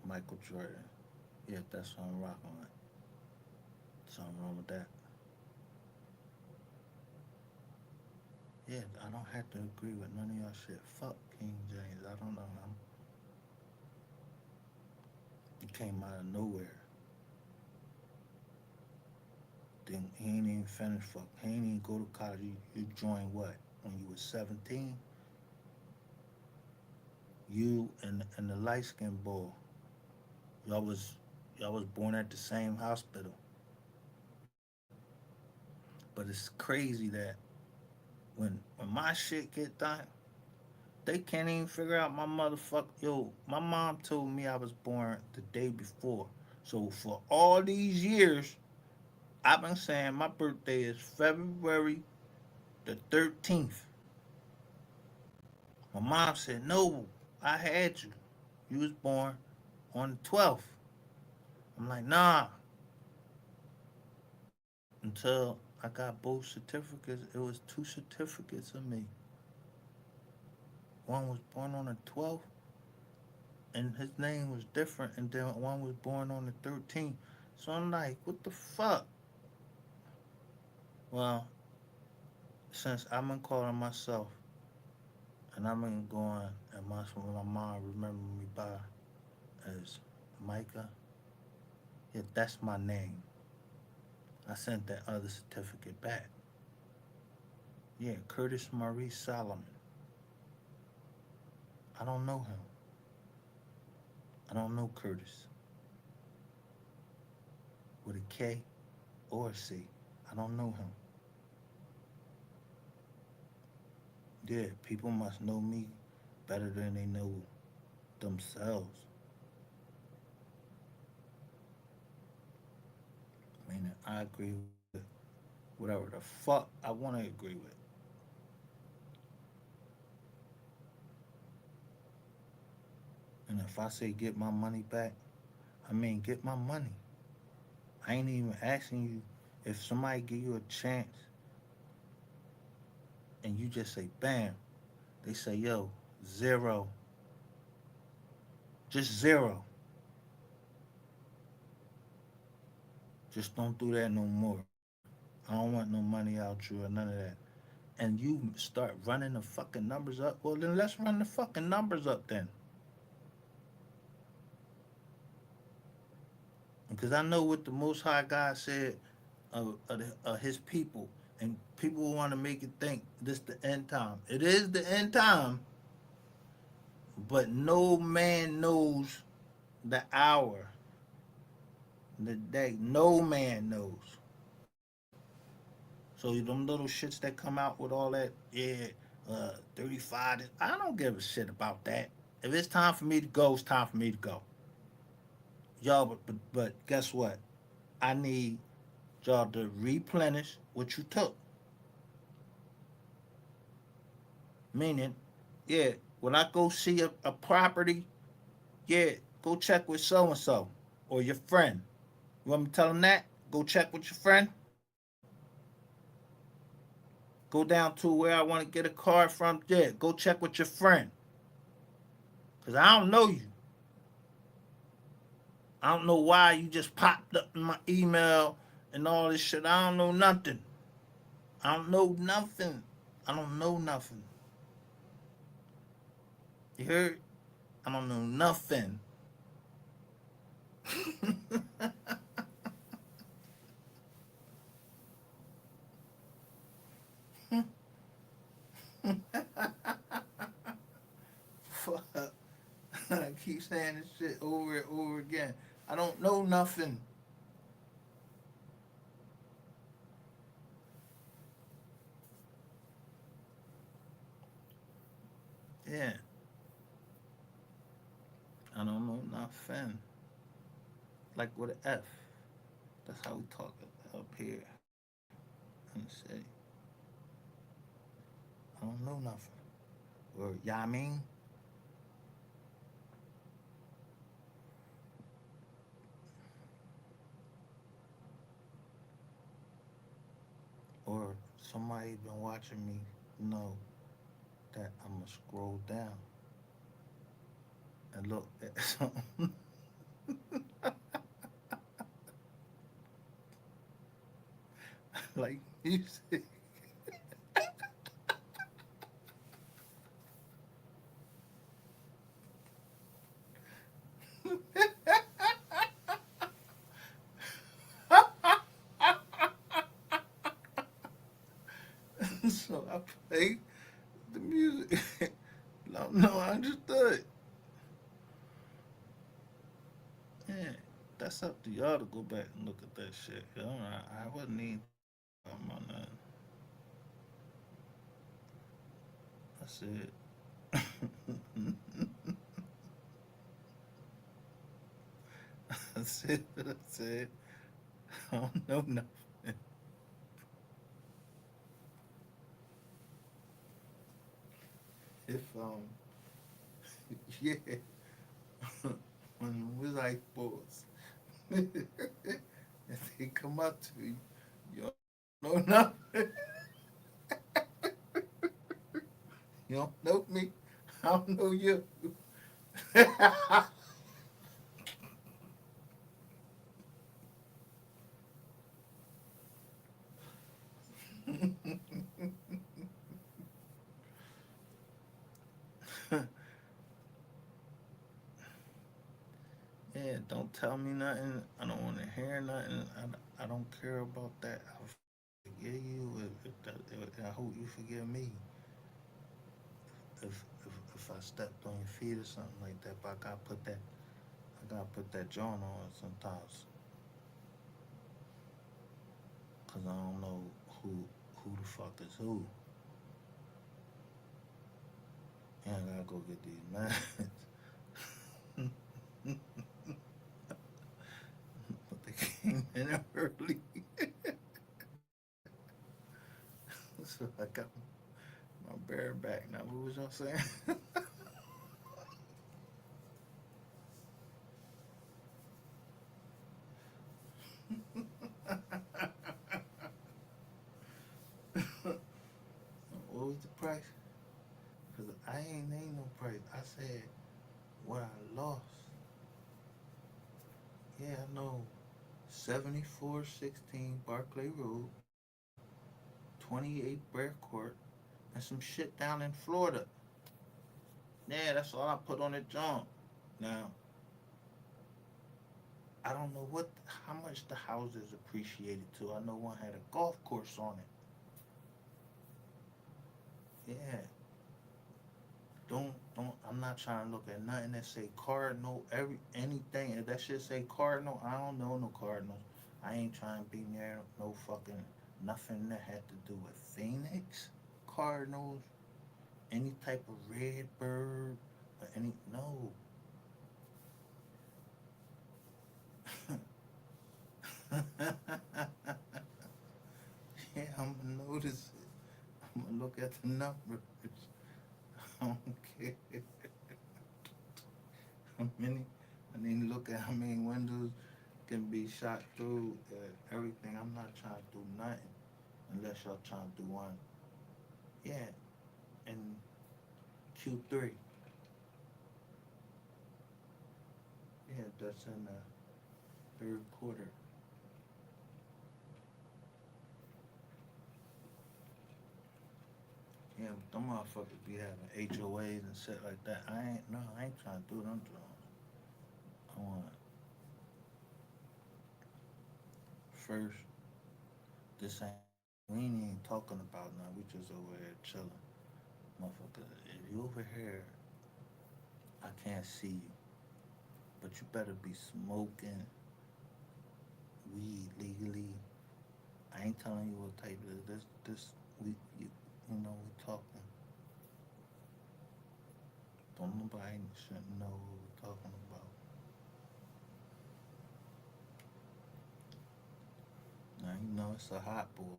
Michael Jordan. Yeah, that's what I'm rocking with. Something wrong with that. Yeah, I don't have to agree with none of y'all shit. Fuck King James. I don't know. He came out of nowhere. Then he ain't even finished. Fuck. He ain't even go to college. You joined what? When you was 17? You and the light skinned boy. Y'all was y'all was born at the same hospital. But it's crazy that when my shit get done, they can't even figure out my motherfucker. Yo, my mom told me I was born the day before. So for all these years, I've been saying my birthday is February the 13th. My mom said, no, I had you. You was born on the 12th. I'm like, nah. Until I got both certificates, it was two certificates of me. One was born on the 12th, and his name was different, and then one was born on the 13th. So I'm like, what the fuck? Well, since I've been calling myself, and I've been going, and my mom remember me by as Micah, yeah, that's my name. I sent that other certificate back. Yeah, Curtis Maurice Solomon. I don't know him. I don't know Curtis with a K or a C. I don't know him. Yeah, people must know me better than they know themselves. Meaning I agree with whatever the fuck I want to agree with. And if I say get my money back, I mean get my money. I ain't even asking you if somebody give you a chance and you just say bam, they say yo, zero, just zero. Just don't do that no more. I don't want no money out you or none of that. And you start running the fucking numbers up, well then let's run the fucking numbers up then. Because I know what the Most High God said of His people, and people want to make it think this the end time. It is the end time, but no man knows the hour, the day. No man knows. So them little shits that come out with all that, yeah, 35. I don't give a shit about that. If it's time for me to go, it's time for me to go. Y'all, but guess what? I need y'all to replenish what you took. Meaning, yeah, when I go see a property, yeah, go check with so and so or your friend. You want me to tell them that? Go check with your friend. Go down to where I want to get a card from. Yeah, go check with your friend. Cause I don't know you. I don't know why you just popped up in my email and all this shit. I don't know nothing. I don't know nothing. I don't know nothing. You heard? I don't know nothing. Fuck. I keep saying this shit over and over again. I don't know nothing. Yeah. I don't know nothing. Like with an F. That's how we talk up here in the city. I don't know nothing. Or, yeah, I mean? Or somebody been watching me know that I'm going to scroll down and look at something. Like you said. So I played the music. No, no, I understood. Yeah, that's up to y'all to go back and look at that shit. I wasn't even talking about nothing. I said, I said what I said. I don't know nothing. If yeah, when we like boys, if they come up to you, you don't know nothing. You don't know me. I don't know you. Yeah, don't tell me nothing. I don't want to hear nothing. I don't care about that. I'll forgive you if I hope you forgive me if I stepped on your feet or something like that. But I gotta put that joint on sometimes because I don't know who the fuck is who. And I gotta go get these meds. But they came in early. So I got my bear back. Now, what was y'all saying? What was the price? Because I ain't named no price. I said what I lost. Yeah, I know. 7416 Barclay Road, 28 Bear Court, and some shit down in Florida. Yeah, that's all I put on the junk. Now, I don't know how much the houses appreciated to. I know one had a golf course on it. Yeah, don't. I'm not trying to look at nothing that say Cardinal. Anything if that shit say Cardinal, I don't know no Cardinals. I ain't trying to be near no fucking nothing that had to do with Phoenix, Cardinals, any type of red bird, or any no. Yeah, I'm gonna notice it. I'm gonna look at the numbers. I don't care. How many? I need to look at how many windows can be shot through. Everything. I'm not trying to do nothing unless y'all trying to do one. Yeah, in Q3. Yeah, that's in the third quarter. Yeah, them motherfuckers be having HOAs and shit like that. I ain't trying to do them drugs. I want first, this ain't, we ain't even talking about now. We just over here chilling. Motherfucker, if you over here, I can't see you. But you better be smoking weed legally. I ain't telling you what type of we, you, you know, we talking. Don't nobody shouldn't know what we're talking about. Now you know it's a hot boy.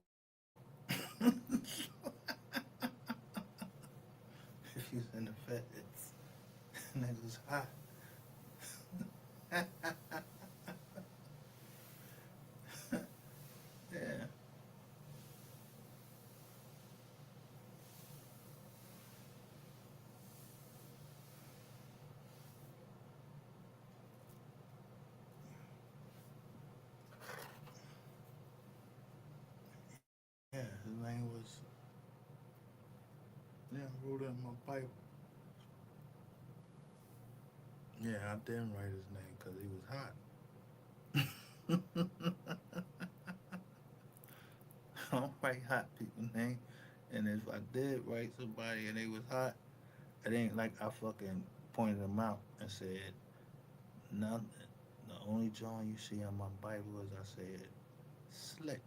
If he's in the feds, niggas hot. Yeah, yeah. His name was. Yeah, I wrote it in my Bible. Yeah, I didn't write his name because he was hot. I don't write hot people name. And if I did write somebody and they was hot, it ain't like I fucking pointed them out and said nothing. The only John you see on my Bible is I said slick.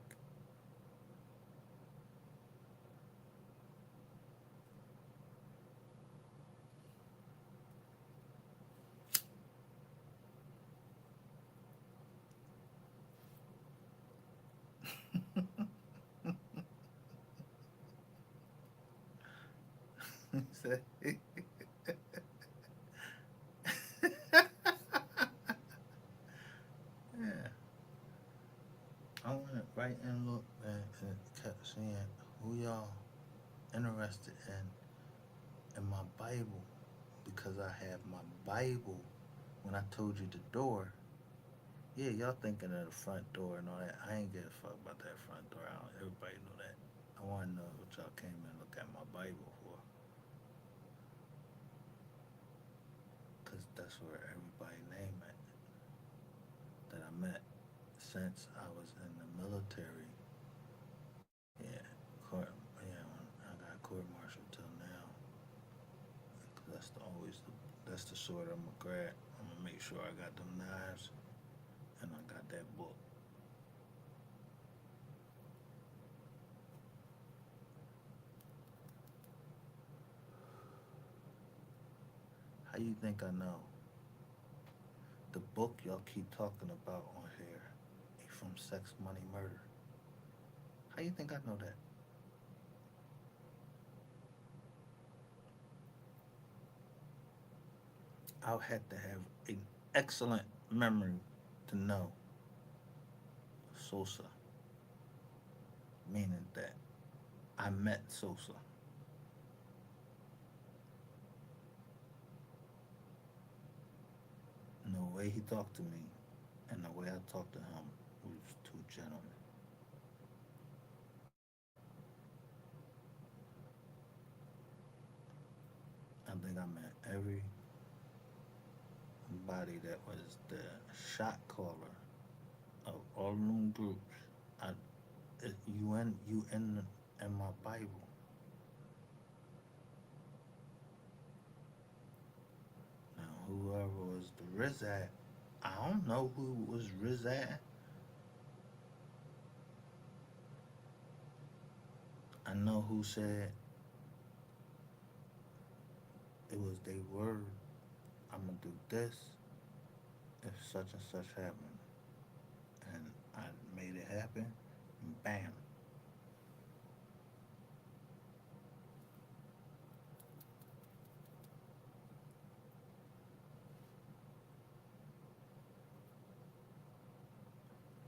He said, yeah. I went right and looked and kept seeing who y'all interested in my Bible because I have my Bible. When I told you the door, yeah, y'all thinking of the front door and all that. I ain't give a fuck about that front door. Everybody know that. I want to know what y'all came and look at my Bible for, cause that's where everybody name at that I met since I was in the military. Yeah, court. Yeah, when I got court martial till now. 'Cause that's the sword I'm gonna grab. I'm gonna make sure I got them knives and I got that book. How you think I know? The book y'all keep talking about on here ain't from Sex, Money, Murder. How you think I know that? I had to have an excellent memory to know Sosa, meaning that I met Sosa. And the way he talked to me and the way I talked to him was two gentlemen. I think I met everybody that was the shot caller of all them groups. I, in my Bible. Now, whoever was the Rizat, I don't know who was Rizat. I know who said it was their word. I'm gonna do this if such and such happened, and I made it happen. And bam.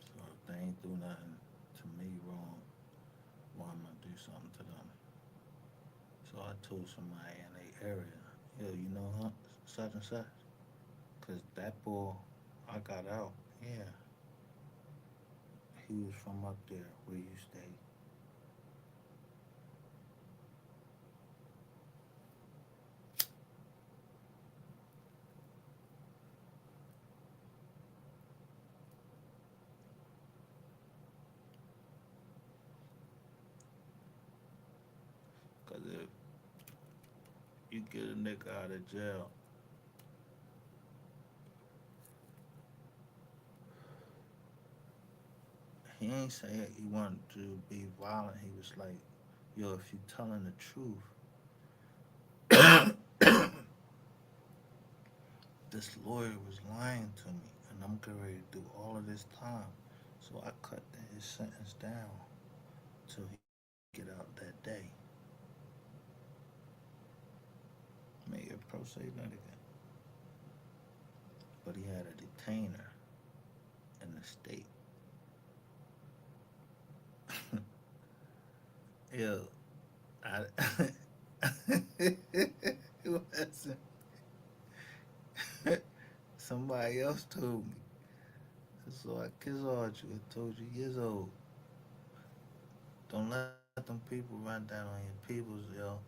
So if they ain't do nothing to me wrong, why I'm gonna do something to them? So I told somebody in their area, yo, you know, huh, such and such, Cause that boy, I got out. Yeah, he was from up there where you stay. Cause if you get a nigga out of jail, he ain't say he wanted to be violent. He was like, yo, if you telling the truth, this lawyer was lying to me, and I'm getting ready to do all of this time. So I cut his sentence down till he get out that day. Made a pro say that again. But he had a detainer in the state. Yo, I, it wasn't. Somebody else told me. So I kiss all you. I told you years old. Don't let them people run down on your peoples, yo.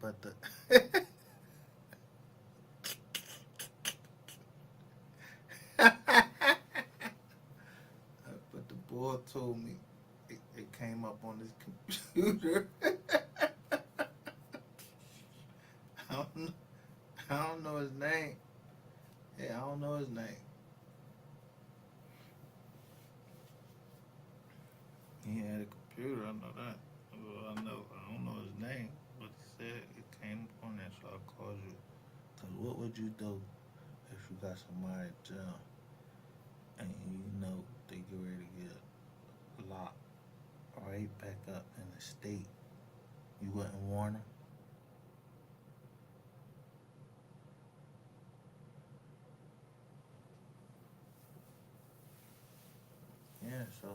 But the but the boy told me it came up on his computer. I don't, I don't know his name. Yeah, I don't know his name. He had a computer. I know that. Well, I don't know his name, but he said it came up on there, so I called you. Cause what would you do if you got somebody in jail and you know they get ready to get locked right back up in the state? You wouldn't warn them? Yeah. So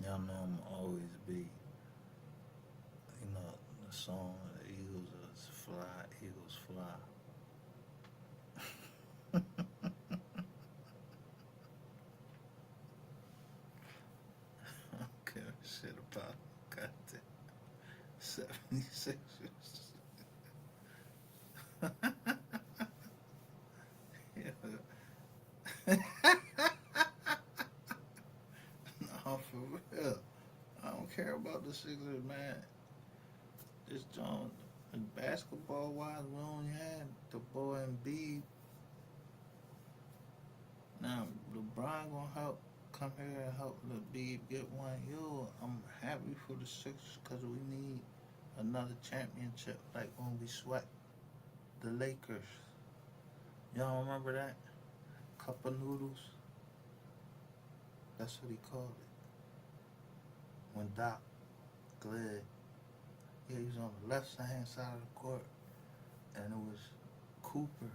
y'all know I'm always be, you know, the song of the Eagles is "Fly, Eagles Fly." I don't care shit about goddamn 76ers. No, for real. I don't care about the Sixers, man. This John, basketball wise, we only had the boy and B. Now, LeBron gonna help come here and help the B get one. Yo, I'm happy for the Sixers because we need another championship like when we swept the Lakers. Y'all remember that? Cup of noodles? That's what he called it. When Doc Glid, yeah, he was on the left hand side of the court, and it was Cooper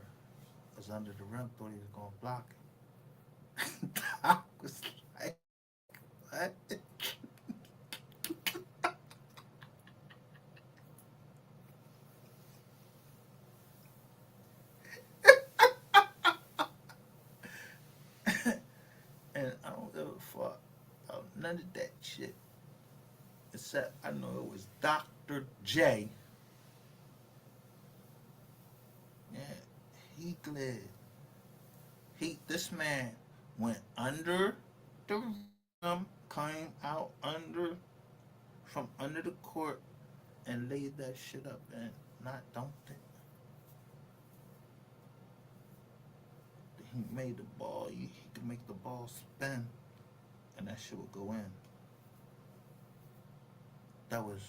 was under the rim, thought he was gonna block it. Doc was like, what? And I don't give a fuck about none of that shit. Except I know it was Dr. J. Yeah, he glid. This man went under the rim, came out from under the court and laid that shit up and not dunked it. He made the ball. He could make the ball spin, and that shit would go in. That was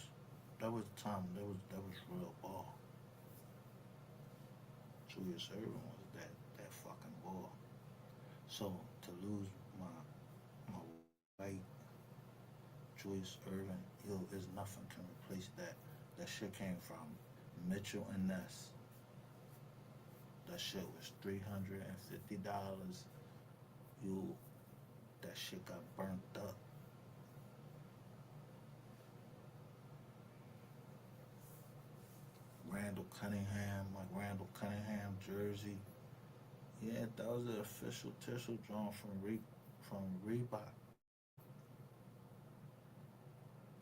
that was time. That was real ball. Julius Erving was that fucking ball. So to lose my white Julius Erving, yo, is nothing can replace that. That shit came from Mitchell and Ness. That shit was $350. You, that shit got burnt up. Randall Cunningham, like Randall Cunningham jersey. Yeah, that was an official tissue drawn from Reebok,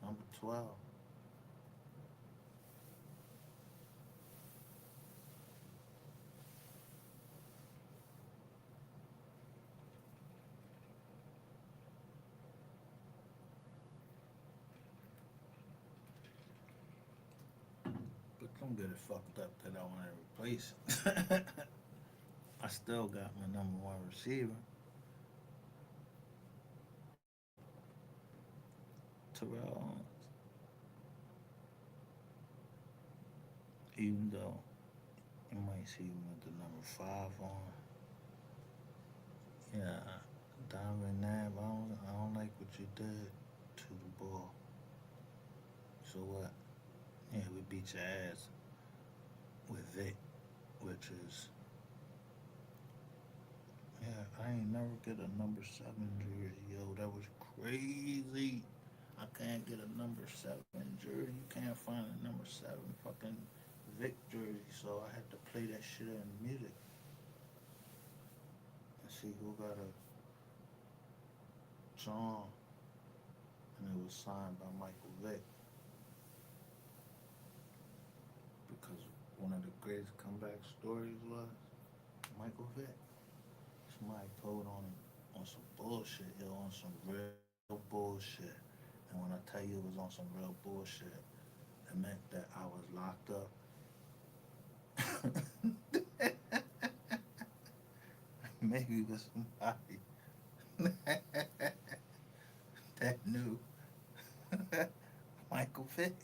number 12. But don't get it fucked up that I want to replace it. I still got my number one receiver, Terrell Owens. Even though you might see him with the number five on. Yeah, Donovan Nab, I don't like what you did to the ball. So what? Yeah, we beat your ass with Vic, which is, yeah, I ain't never get a number seven jersey. Yo, that was crazy. I can't get a number seven jersey. You can't find a number seven fucking Vic jersey. So I had to play that shit in music and see who got a John, and it was signed by Michael Vick, because one of the greatest comeback stories was Michael Vick. Somebody told on some bullshit, yo, on some real bullshit. And when I tell you it was on some real bullshit, it meant that I was locked up. Maybe it was somebody that knew Michael Vick.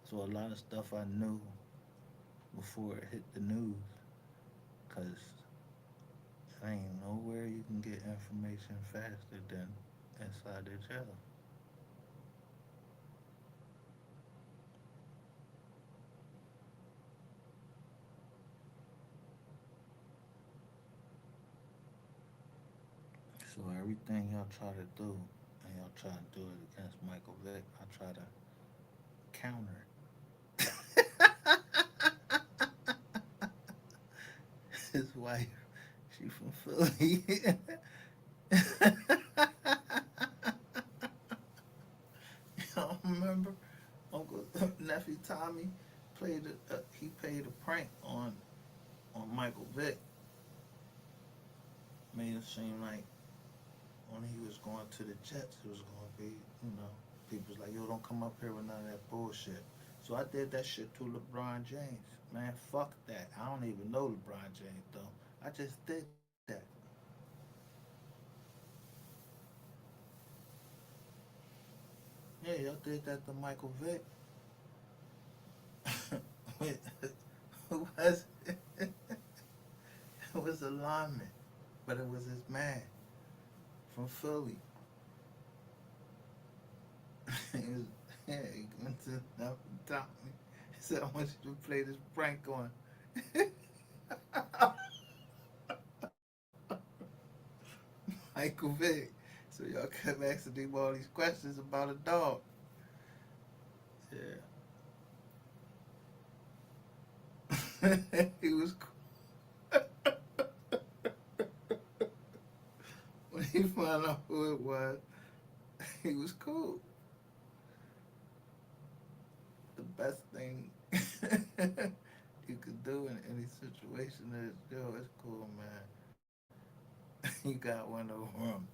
So a lot of stuff I knew before it hit the news, because there ain't nowhere you can get information faster than inside the jail. So everything y'all try to do, and y'all try to do it against Michael Vick, I try to counter his wife. She from Philly. Y'all remember Uncle Nephew Tommy he played a prank on Michael Vick. Made it seem like when he was going to the Jets, it was going to be, people was like, yo, don't come up here with none of that bullshit. So I did that shit to LeBron James. Man, fuck that. I don't even know LeBron James, though. I just did that. Yeah, y'all did that to Michael Vick. Who was it? It was a lineman, but it was his man from Philly. He was, yeah, he went to Tommy. He said, I want you to play this prank on Michael Vick. So y'all kept asking him all these questions about a dog. Yeah. He was when he found out who it was, he was cool. The best thing you could do in any situation is, yo, it's cool, man. You got one over him.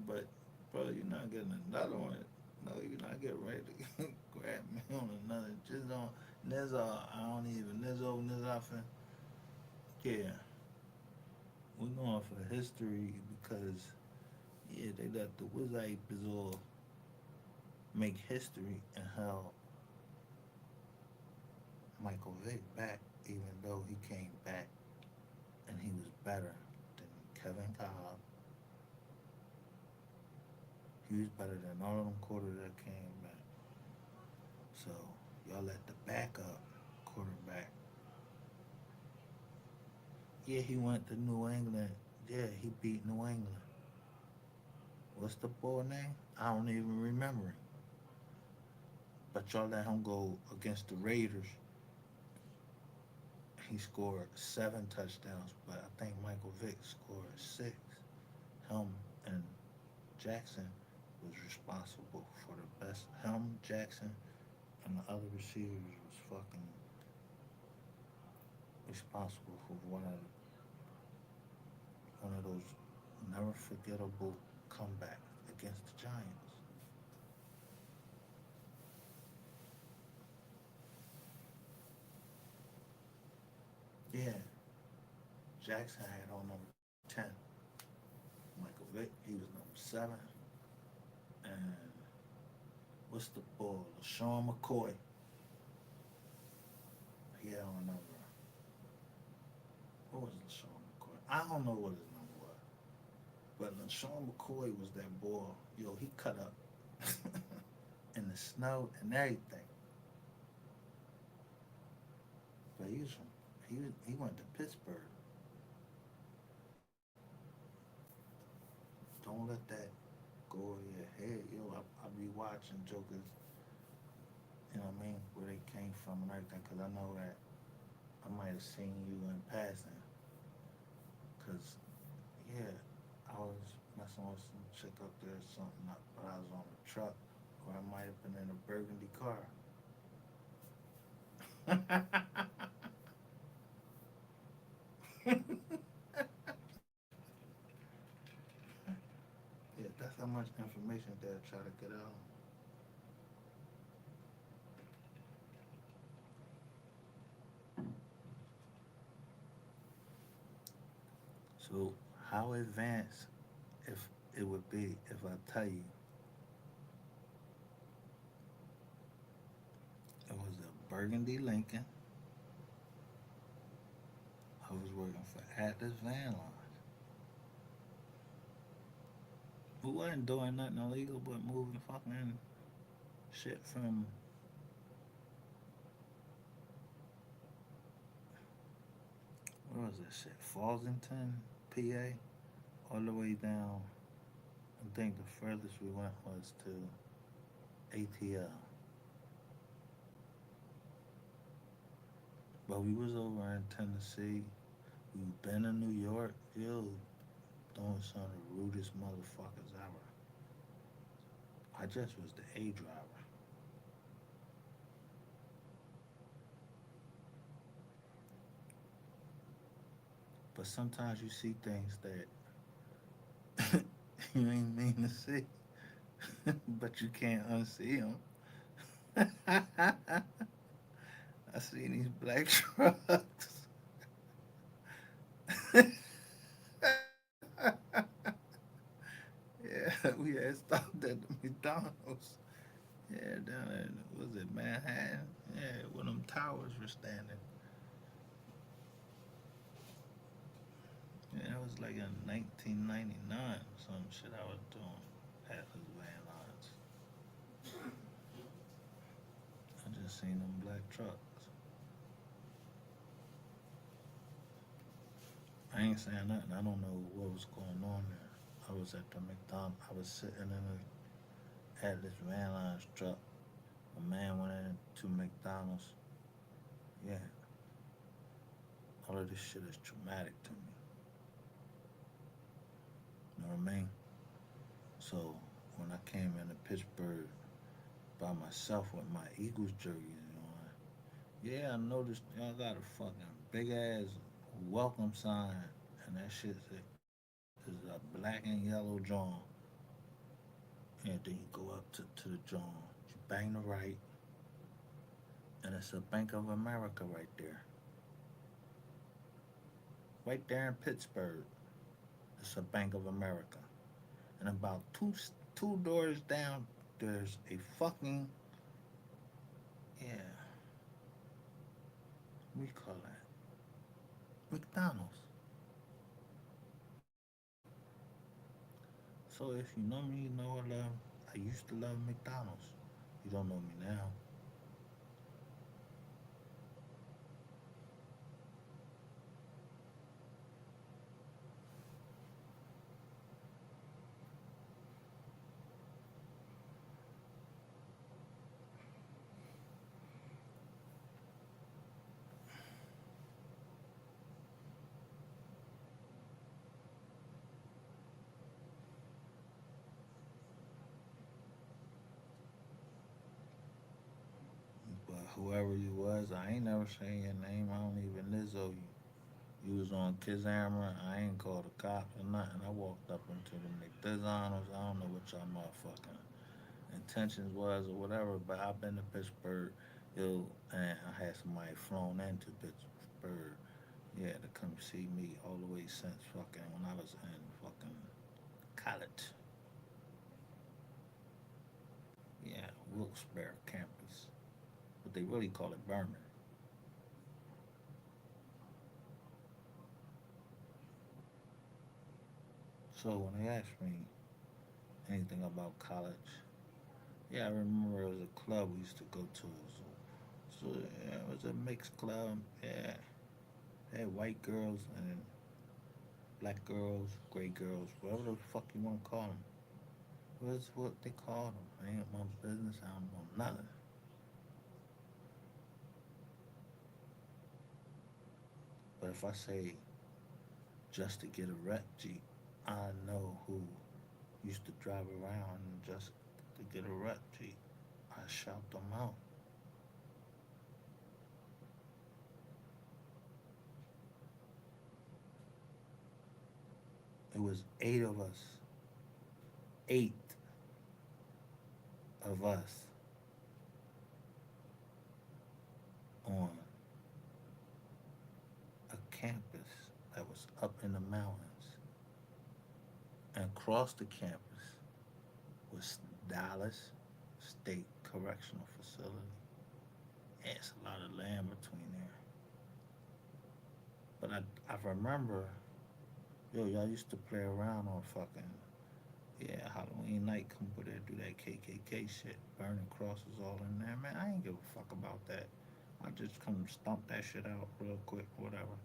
But, bro, you're not getting another one. No, you're not getting ready to grab me on another. Just on Nizar, I don't even, Nizzo, Nizoffin. Yeah, we're going for history because, yeah, they let the Wizard Bazaar make history and how Michael Vick back, even though he came back and he was better than Kevin Cobb. He was better than all of them quarters that came back. So y'all let the backup quarterback. Yeah, he went to New England. Yeah, he beat New England. What's the boy name? I don't even remember him. But y'all let him go against the Raiders. He scored 7 touchdowns, but I think Michael Vick scored 6. Him and Jackson was responsible for the best. Him, Jackson, and the other receivers was fucking responsible for one of those never forgettable comebacks against the Giants. Yeah, Jackson had on number 10. Michael Vick, he was number 7. And what's the ball? LaShawn McCoy, he had on number. What was LaShawn McCoy? I don't know what his number was. But LaShawn McCoy was that ball. Yo, he cut up in the snow and everything. But he went to Pittsburgh. Don't let that go over your head. Yo, I be watching jokers, you know what I mean, where they came from and everything, because I know that I might have seen you in passing. Because, yeah, I was messing with some chick up there or something, but I was on a truck, or I might have been in a burgundy car. Yeah, that's how much information they'll try to get out. So, how advanced if it would be if I tell you it was a burgundy Lincoln. I was working for Atlas Van Lines. We wasn't doing nothing illegal but moving fucking shit from, where was that shit? Fallsington, PA, all the way down. I think the furthest we went was to ATL. But we was over in Tennessee. We been in New York. Yo, doing some of the rudest motherfuckers ever. I just was the A driver. But sometimes you see things that you ain't mean to see, but you can't unsee them. I see these black trucks. Yeah, we had stopped at the McDonald's. Yeah, down in, was it Manhattan? Yeah, when them towers were standing. Yeah, it was like in 1999, some shit I was doing. Had those van lines. I just seen them black trucks. I ain't saying nothing. I don't know what was going on there. I was at the McDonald's. I was sitting in had this van lines truck. A man went into McDonald's. Yeah, all of this shit is traumatic to me. You know what I mean? So when I came into Pittsburgh by myself with my Eagles jerseys on, yeah, I noticed y'all got a fucking big ass welcome sign, and that shit is a black and yellow John. And then you go up to the John, you bang the right, and it's a Bank of America right there. Right there in Pittsburgh, it's a Bank of America. And about two doors down, there's a fucking, yeah, we call that McDonald's. So if you know me, you know I love. I used to love McDonald's. You don't know me now. But whoever you was, I ain't never saying your name. I don't even Lizzo you. You was on Kids Hammer. I ain't called the cops or nothing. I walked up into the McDonald's. I don't know what y'all motherfucking intentions was or whatever, but I've been to Pittsburgh, yo, and I had somebody flown into Pittsburgh, yeah, to come see me all the way since fucking when I was in fucking college. Yeah, Wilkes-Barre campus, but they really call it Berman. So when they asked me anything about college, yeah, I remember it was a club we used to go to. So yeah, it was a mixed club. Yeah, they had white girls and black girls, gray girls, whatever the fuck you want to call them. What's what they call them? Ain't my business. I don't know nothing. But if I say just to get a rep Jeep, I know who used to drive around just to get a rep Jeep. I shout them out. It was eight of us, eight of us on a campus that was up in the mountains. And across the campus was Dallas State Correctional Facility. Yeah, it's a lot of land between there. But I remember, yo, y'all used to play around on fucking, yeah, Halloween night, come over there, do that KKK shit, burning crosses all in there. Man, I ain't give a fuck about that. I just come stomp that shit out real quick, whatever.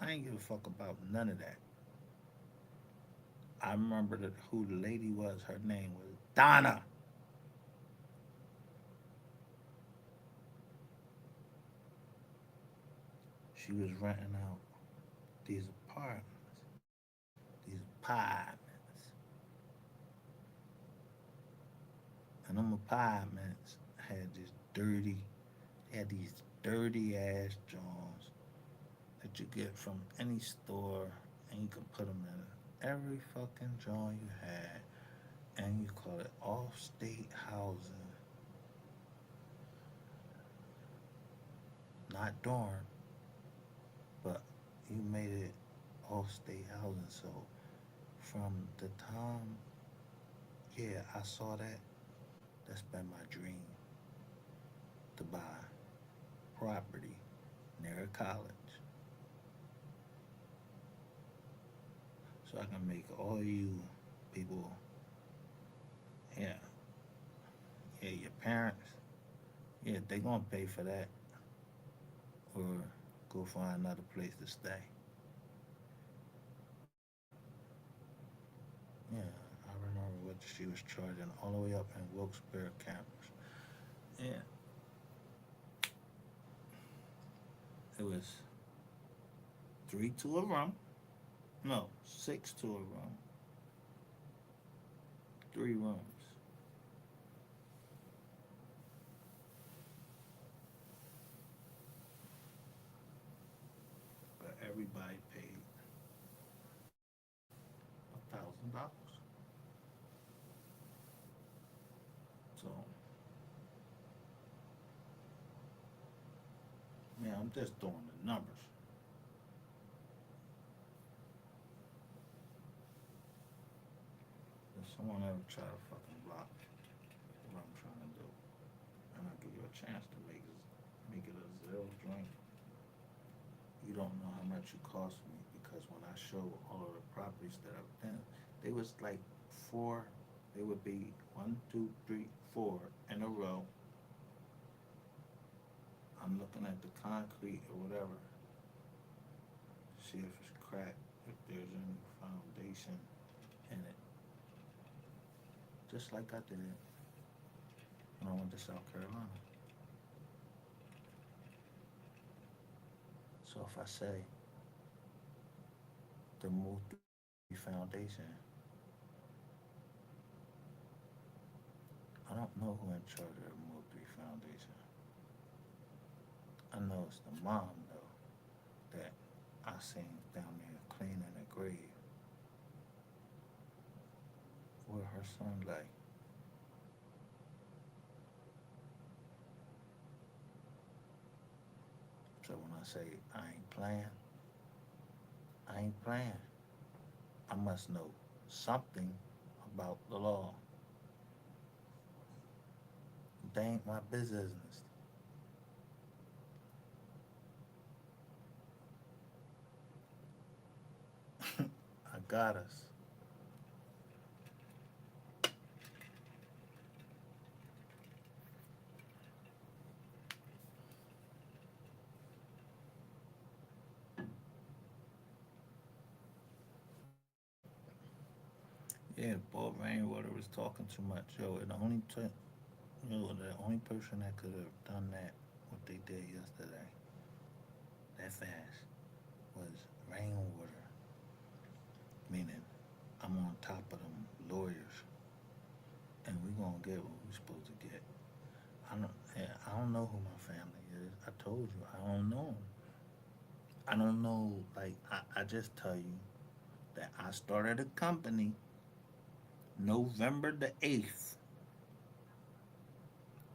I ain't give a fuck about none of that. I remember who the lady was. Her name was Donna. She was renting out these apartments, these apartments. And them apartments had this dirty, had these dirty ass Johns that you get from any store, and you could put them in every fucking John you had, and you call it off-state housing, not dorm, but you made it off-state housing. So from the time, yeah, I saw that, that's been my dream to buy property near a college so I can make all you people, yeah, yeah, your parents, yeah, they gonna pay for that or go find another place to stay. Yeah, I remember what she was charging all the way up in Wilkes-Barre campus. Yeah, it was three to a room. No, six to a room. Three rooms. But everybody paid $1,000. So, yeah, I'm just throwing the numbers. If someone ever try to fucking block what I'm trying to do, and I give you a chance to make it a zero drink, you don't know how much it cost me because when I show all of the properties that I've done, They was like four. They would be one, two, three, four in a row. I'm looking at the concrete or whatever, see if it's cracked, if there's any foundation in it. Just like I did when I went to South Carolina. So if I say the Multi Foundation, I don't know who in charge of the Multi Foundation. I know it's the mom though that I seen down there cleaning a grave. Where her son lay. So when I say I ain't playing. I must know something about the law. They ain't my business. I got us. Yeah, Bob Rainwater was talking too much. The only person that could have done that, what they did yesterday, that fast, was Rainwater. Meaning, I'm on top of them lawyers, and we gonna get what we supposed to get. I don't know who my family is. I told you, I don't know 'em. I don't know. Like I just tell you that I started a company November the 8th,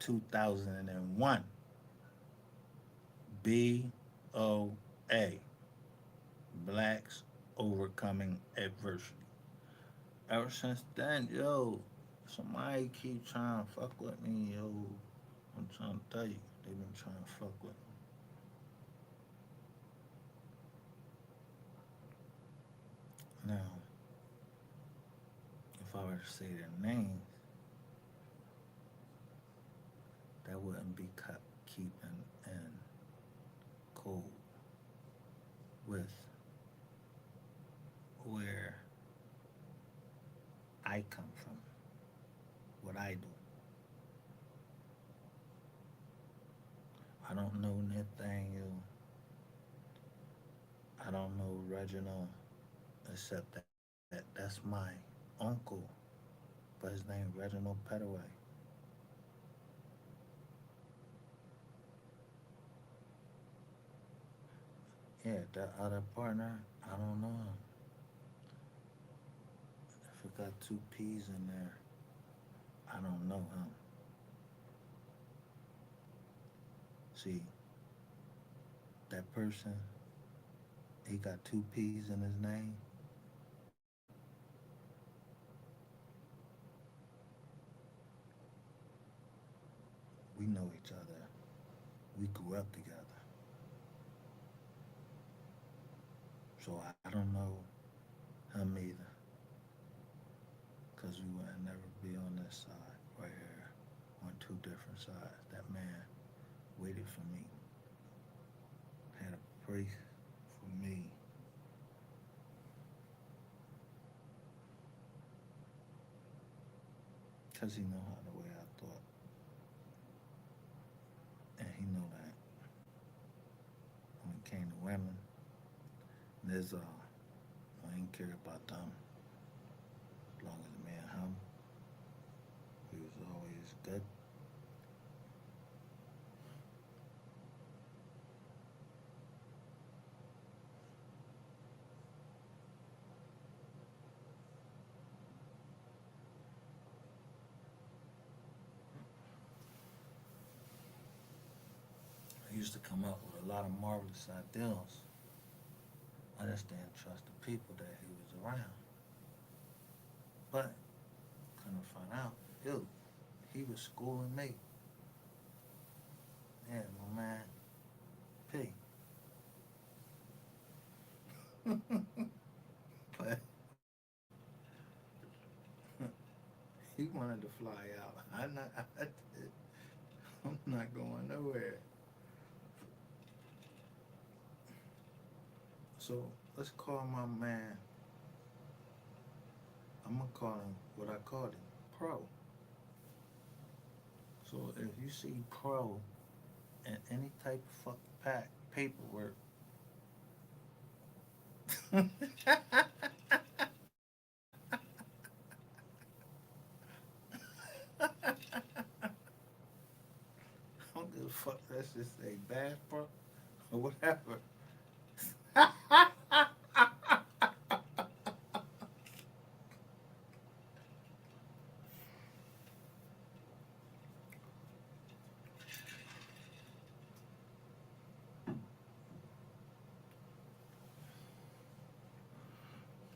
2001. BOA, Blacks Overcoming Adversity. Ever since then, yo, somebody keep trying to fuck with me, yo. I'm trying to tell you, they've been trying to fuck with me. Now, if I were to say their names, that wouldn't be keeping in code with where I come from, what I do. I don't know Nathaniel. I don't know Reginald, except that that's my uncle, but his name Reginald Petaway. Yeah, that other partner, I don't know him. If it got two P's in there, I don't know him. See, that person, he got two P's in his name. We know each other. We grew up together. So I don't know him either. Because we would never be on this side right here on two different sides. That man waited for me, had a pray for me. Because he know how the way I thought. And he know that when it came to women, there's I ain't care about them. As long as me and him, we was always good. He used to come up with a lot of marvelous ideals. I just didn't trust the people that he was around. But couldn't find out, dude, he was schooling me. Yeah, my man P. but wanted to fly out. I'm not going nowhere. So let's call my man. I'm gonna call him what I called him, Pro. So if you see Pro in any type of paperwork, I don't give a fuck. Let's just say Bass Pro or whatever.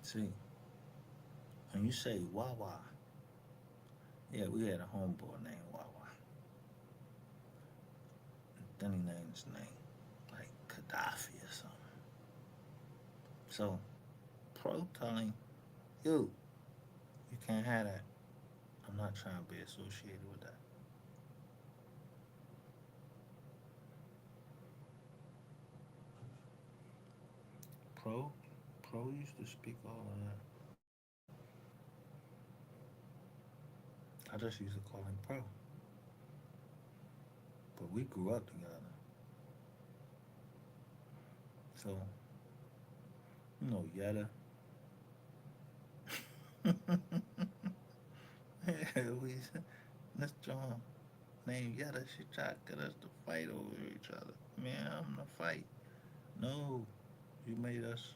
See, when you say Wawa, yeah, we had a homeboy named Wawa. Then he named his name like Gaddafi or something. So Pro telling you, you can't have that. I'm not trying to be associated with that. Pro, Pro used to speak all of that. I just used to call him Pro. But we grew up together. So, Yetta. Yeah, Miss John named Yetta, she tried to get us to fight over each other. Man, I'm gonna fight. No, you made us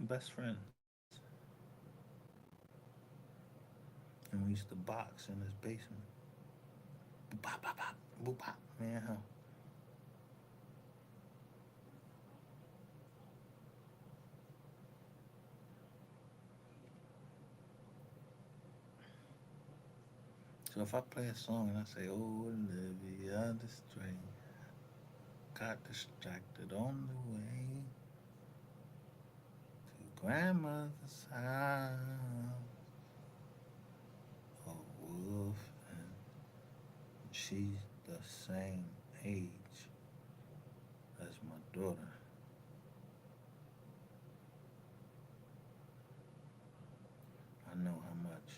best friends. And we used to box in his basement. Boop, bop, bop, bop, boop, bop. Man, huh? So if I play a song and I say, oh, Olivia, the string got distracted on the way to grandmother's house, a wolf, and she's the same age as my daughter. I know how much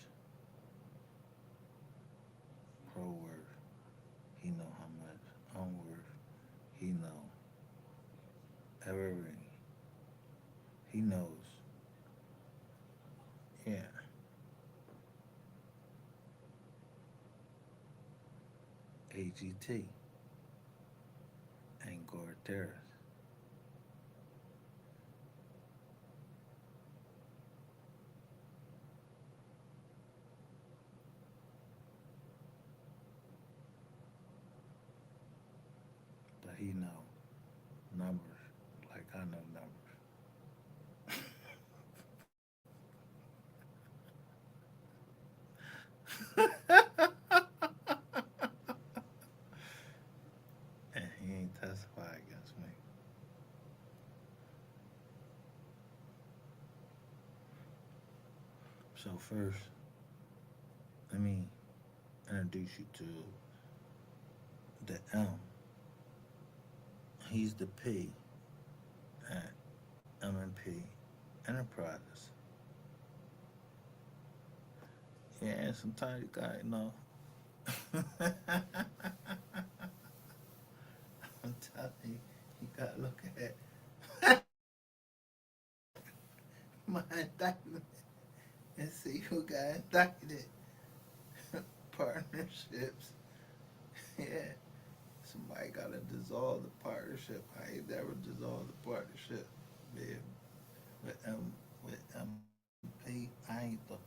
pro worth. He know how much I'm worth. He know everything. He knows. Yeah, AGT ain't Gore Terrace. But he know numbers like I know numbers. And he ain't testify against me. So first, let me introduce you to the M. He's the P at M&P Enterprises. Yeah, sometimes you got, I'm telling you, you gotta look at my indictment and see who got indicted. Partnerships. Yeah. Somebody gotta dissolve the partnership. I ain't never dissolved the partnership. Yeah. With MP, I ain't the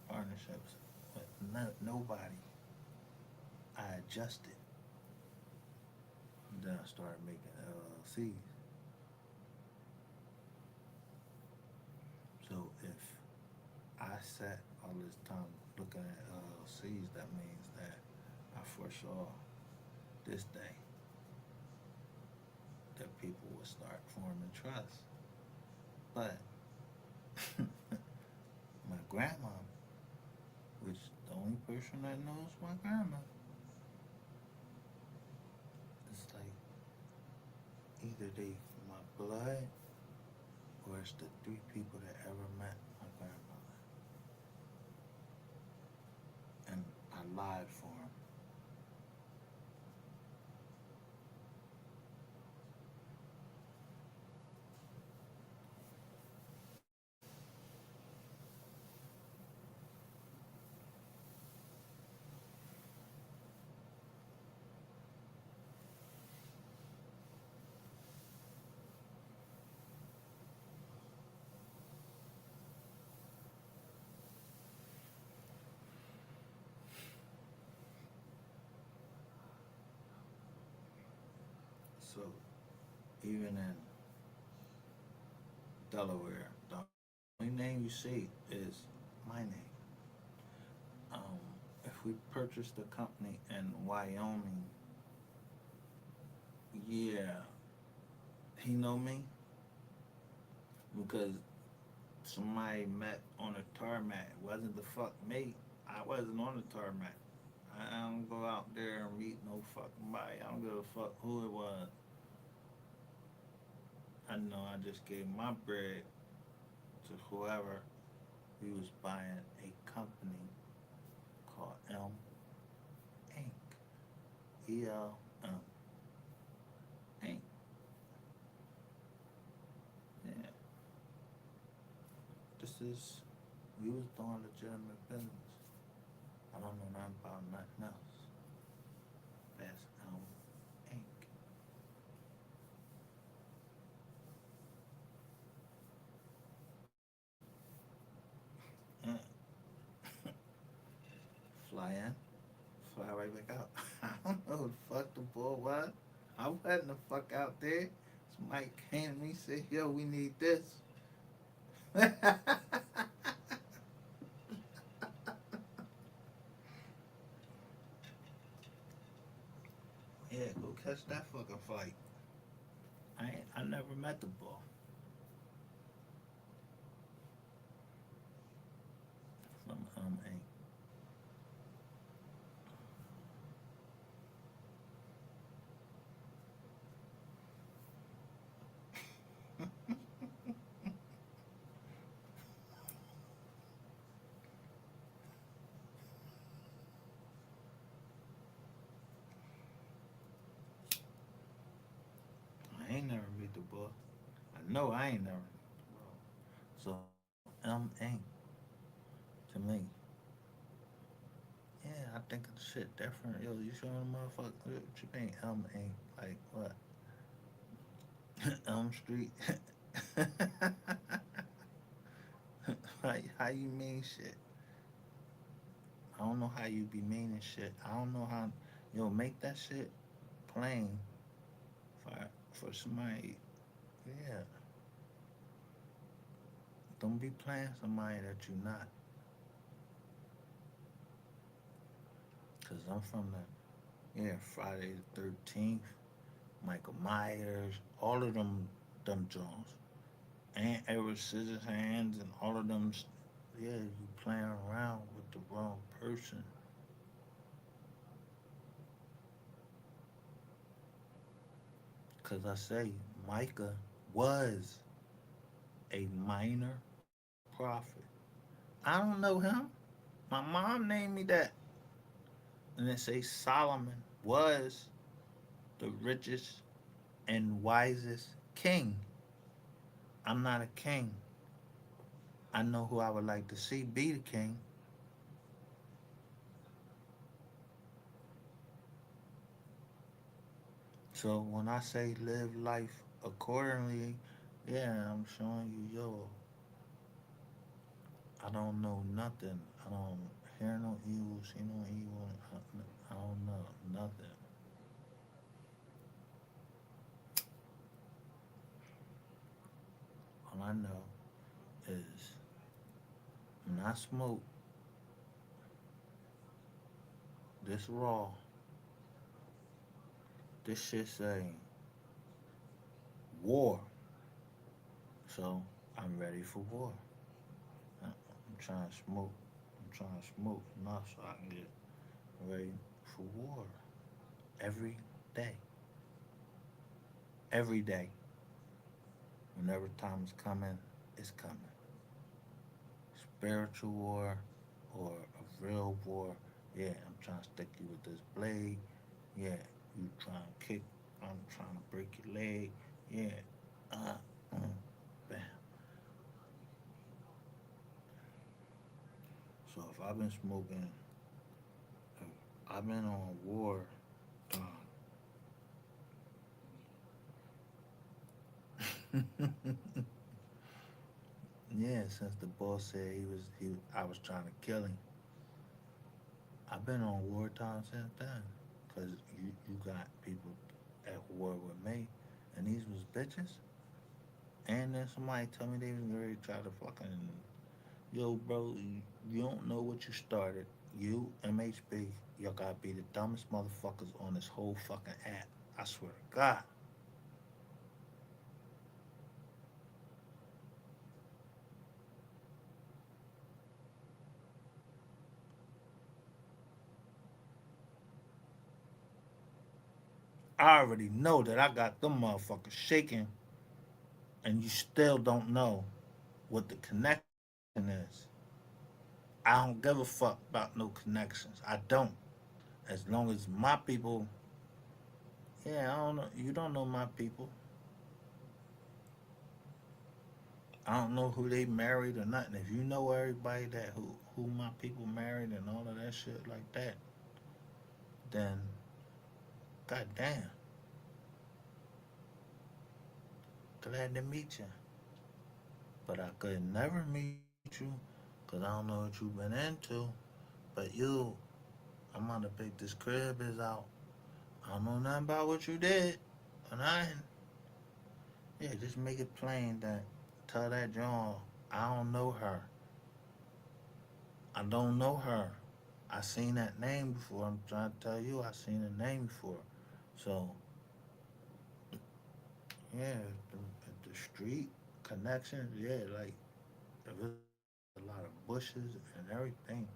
partnerships with nobody. I adjusted. And then I started making LLCs. So if I sat all this time looking at LLCs, that means that I foresaw this day that people would start forming trust. But my grandma person that knows my grandma. It's like either they my blood or it's the three people that ever met my grandmother. And I lied for them. So even in Delaware, the only name you see is my name. Um, if we purchased a company in Wyoming, yeah, he know me because somebody met on a tarmac. It wasn't the fuck me. I wasn't on the tarmac. I don't go out there and meet no fucking body. I don't give a fuck who it was. I know I just gave my bread to whoever we was buying a company called M Inc. ELM Inc. Yeah, this is we was doing legitimate business. I don't know nothing about nothing else. That's Inc. Yeah. Fly in, fly right back out. I don't know who the fuck the boy was. I wasn't the fuck out there. Somebody came to me and said, yo, we need this. Yeah, go catch that fucking fight. I never met the boy. From Inc. I ain't never meet the boy. I know I ain't never meet the boy. So Inc. To me, yeah, I think of the shit different. Yo, you showing a motherfucker what you mean Inc. Like what? Elm Street. How you mean shit? I don't know how you be meaning shit. I don't know how. Yo, make that shit plain for somebody. Yeah, don't be playing somebody that you not. Cause I'm from the Friday the 13th, Michael Myers, all of them Jones, and Edward Scissorhands, and all of them. Yeah, you playing around with the wrong person. Cause I say Micah was a minor prophet. I don't know him. My mom named me that. And it say Solomon was the richest and wisest king. I'm not a king. I know who I would like to see be the king. So when I say live life accordingly, yeah, I'm showing you, yo, I don't know nothing. I don't hear no evil, see no evil. I don't know nothing. All I know is when I smoke this raw, this shit say war. So I'm ready for war. I'm trying to smoke. I'm trying to smoke enough so I can get ready for war. Every day. Every day. Whenever time is coming, it's coming. Spiritual war or a real war. Yeah, I'm trying to stick you with this blade. Yeah, you trying to kick. I'm trying to break your leg. Yeah. Uh, uh, bam. So if I've been smoking, I've been on war. Yeah, since the boss said I was trying to kill him. I've been on war time since then. Cause you got people at war with me, and these was bitches. And then somebody told me they was ready to try to fucking, yo, bro, you don't know what you started. You, MHB, y'all gotta be the dumbest motherfuckers on this whole fucking app. I swear to God. I already know that I got them motherfuckers shaking, and you still don't know what the connection is. I don't give a fuck about no connections. I don't. As long as my people, yeah, I don't know. You don't know my people. I don't know who they married or nothing. If you know everybody that who my people married and all of that shit like that, then goddamn, glad to meet you. But I could never meet you because I don't know what you've been into. But I'm gonna pick this crib is out. I don't know nothing about what you did, but yeah, just make it plain that tell that John I don't know her. I don't know her. I seen that name before. I'm trying to tell you, I seen the name before. So yeah, the street connections, yeah, like if it's a lot of bushes and everything,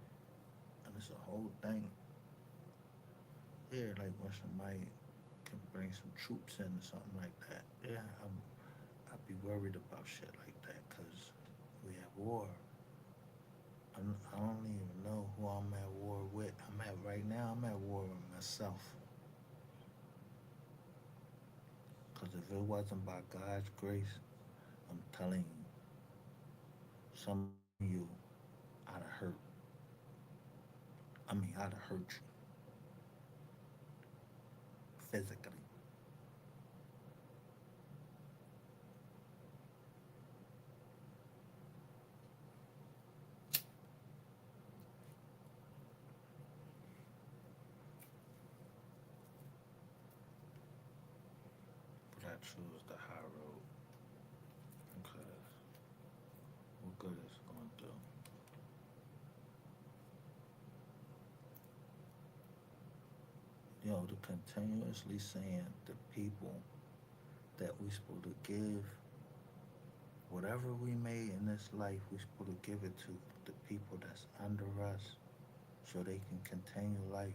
and it's a whole thing. Yeah, like when somebody can bring some troops in or something like that. Yeah, I'd be worried about shit like that because we have war. I don't even know who I'm at war with. I'm at right now. I'm at war with myself. Because if it wasn't by God's grace, I'm telling you, some of you, I'd have hurt. I'd have hurt you physically. But I choose the high road because what good is it going to do? To continuously saying the people that we supposed to give whatever we made in this life, we supposed to give it to the people that's under us so they can continue life.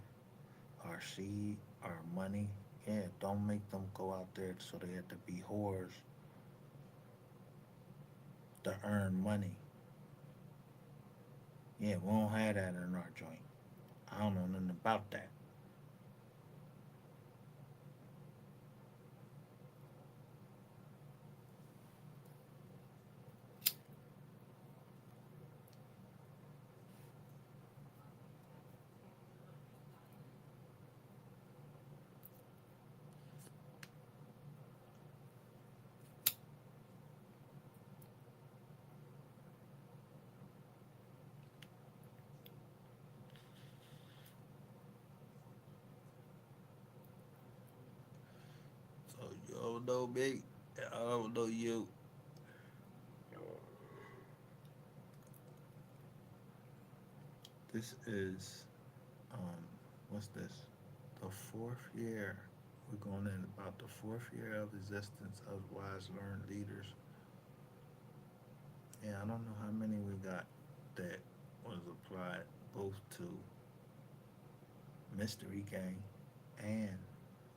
Our seed, our money, yeah, don't make them go out there so they have to be whores to earn money. Yeah, we don't have that in our joint. I don't know nothing about that. So you don't know me. I don't know you. This is what's this? The fourth year. We're going in about the fourth year of existence of Wise Learned Leaders. Yeah, I don't know how many we got that was applied both to Mystery Gang and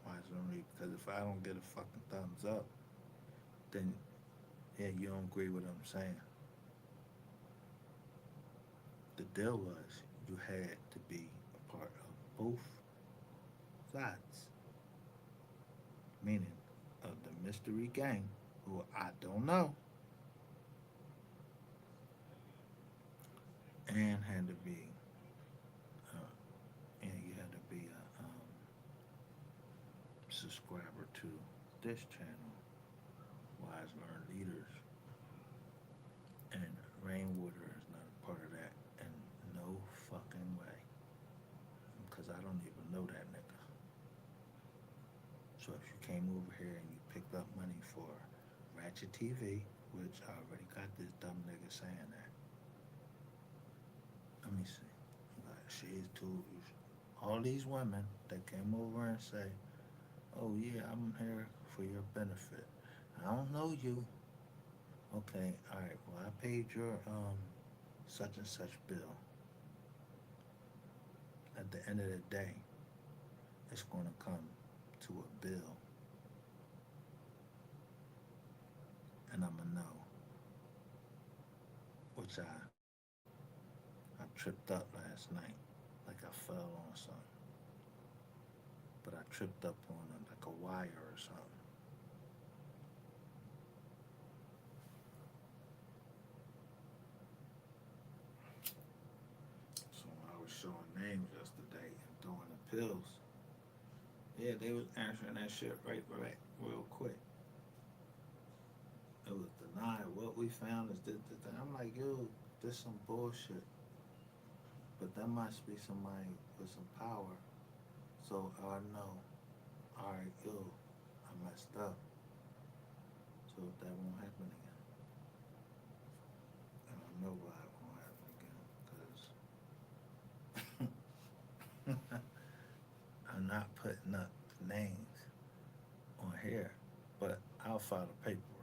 Wise Learned, because if I don't get a fucking thumbs up, then yeah, you don't agree with what I'm saying. The deal was you had to be a part of both sides, meaning of the Mystery Gang, who I don't know, and had to be, uh, and you had to be a subscriber to this channel, Wise Learned Leaders, and Rainwater is not a part of that in no fucking way, because I don't even know that nigga. So if you came over here and you picked up money for Ratchet TV, which I already got this dumb nigga saying that. Let me see. Like she's too. All these women that came over and say, "Oh yeah, I'm here for your benefit." I don't know you. Okay, all right. Well, I paid your such and such bill. At the end of the day, it's going to come to a bill, and I'm gonna know. Which I tripped up last night, like I fell on something, but I tripped up on like a wire or something. So when I was showing names yesterday and throwing the pills, yeah, they was answering that shit right, real quick. It was denied. What we found is this. I'm like, yo, this some bullshit. But that must be somebody with some power. So I know, all right, yo, I messed up. So that won't happen again. And I know why it won't happen again. Because I'm not putting up names on here. But I'll file the paperwork.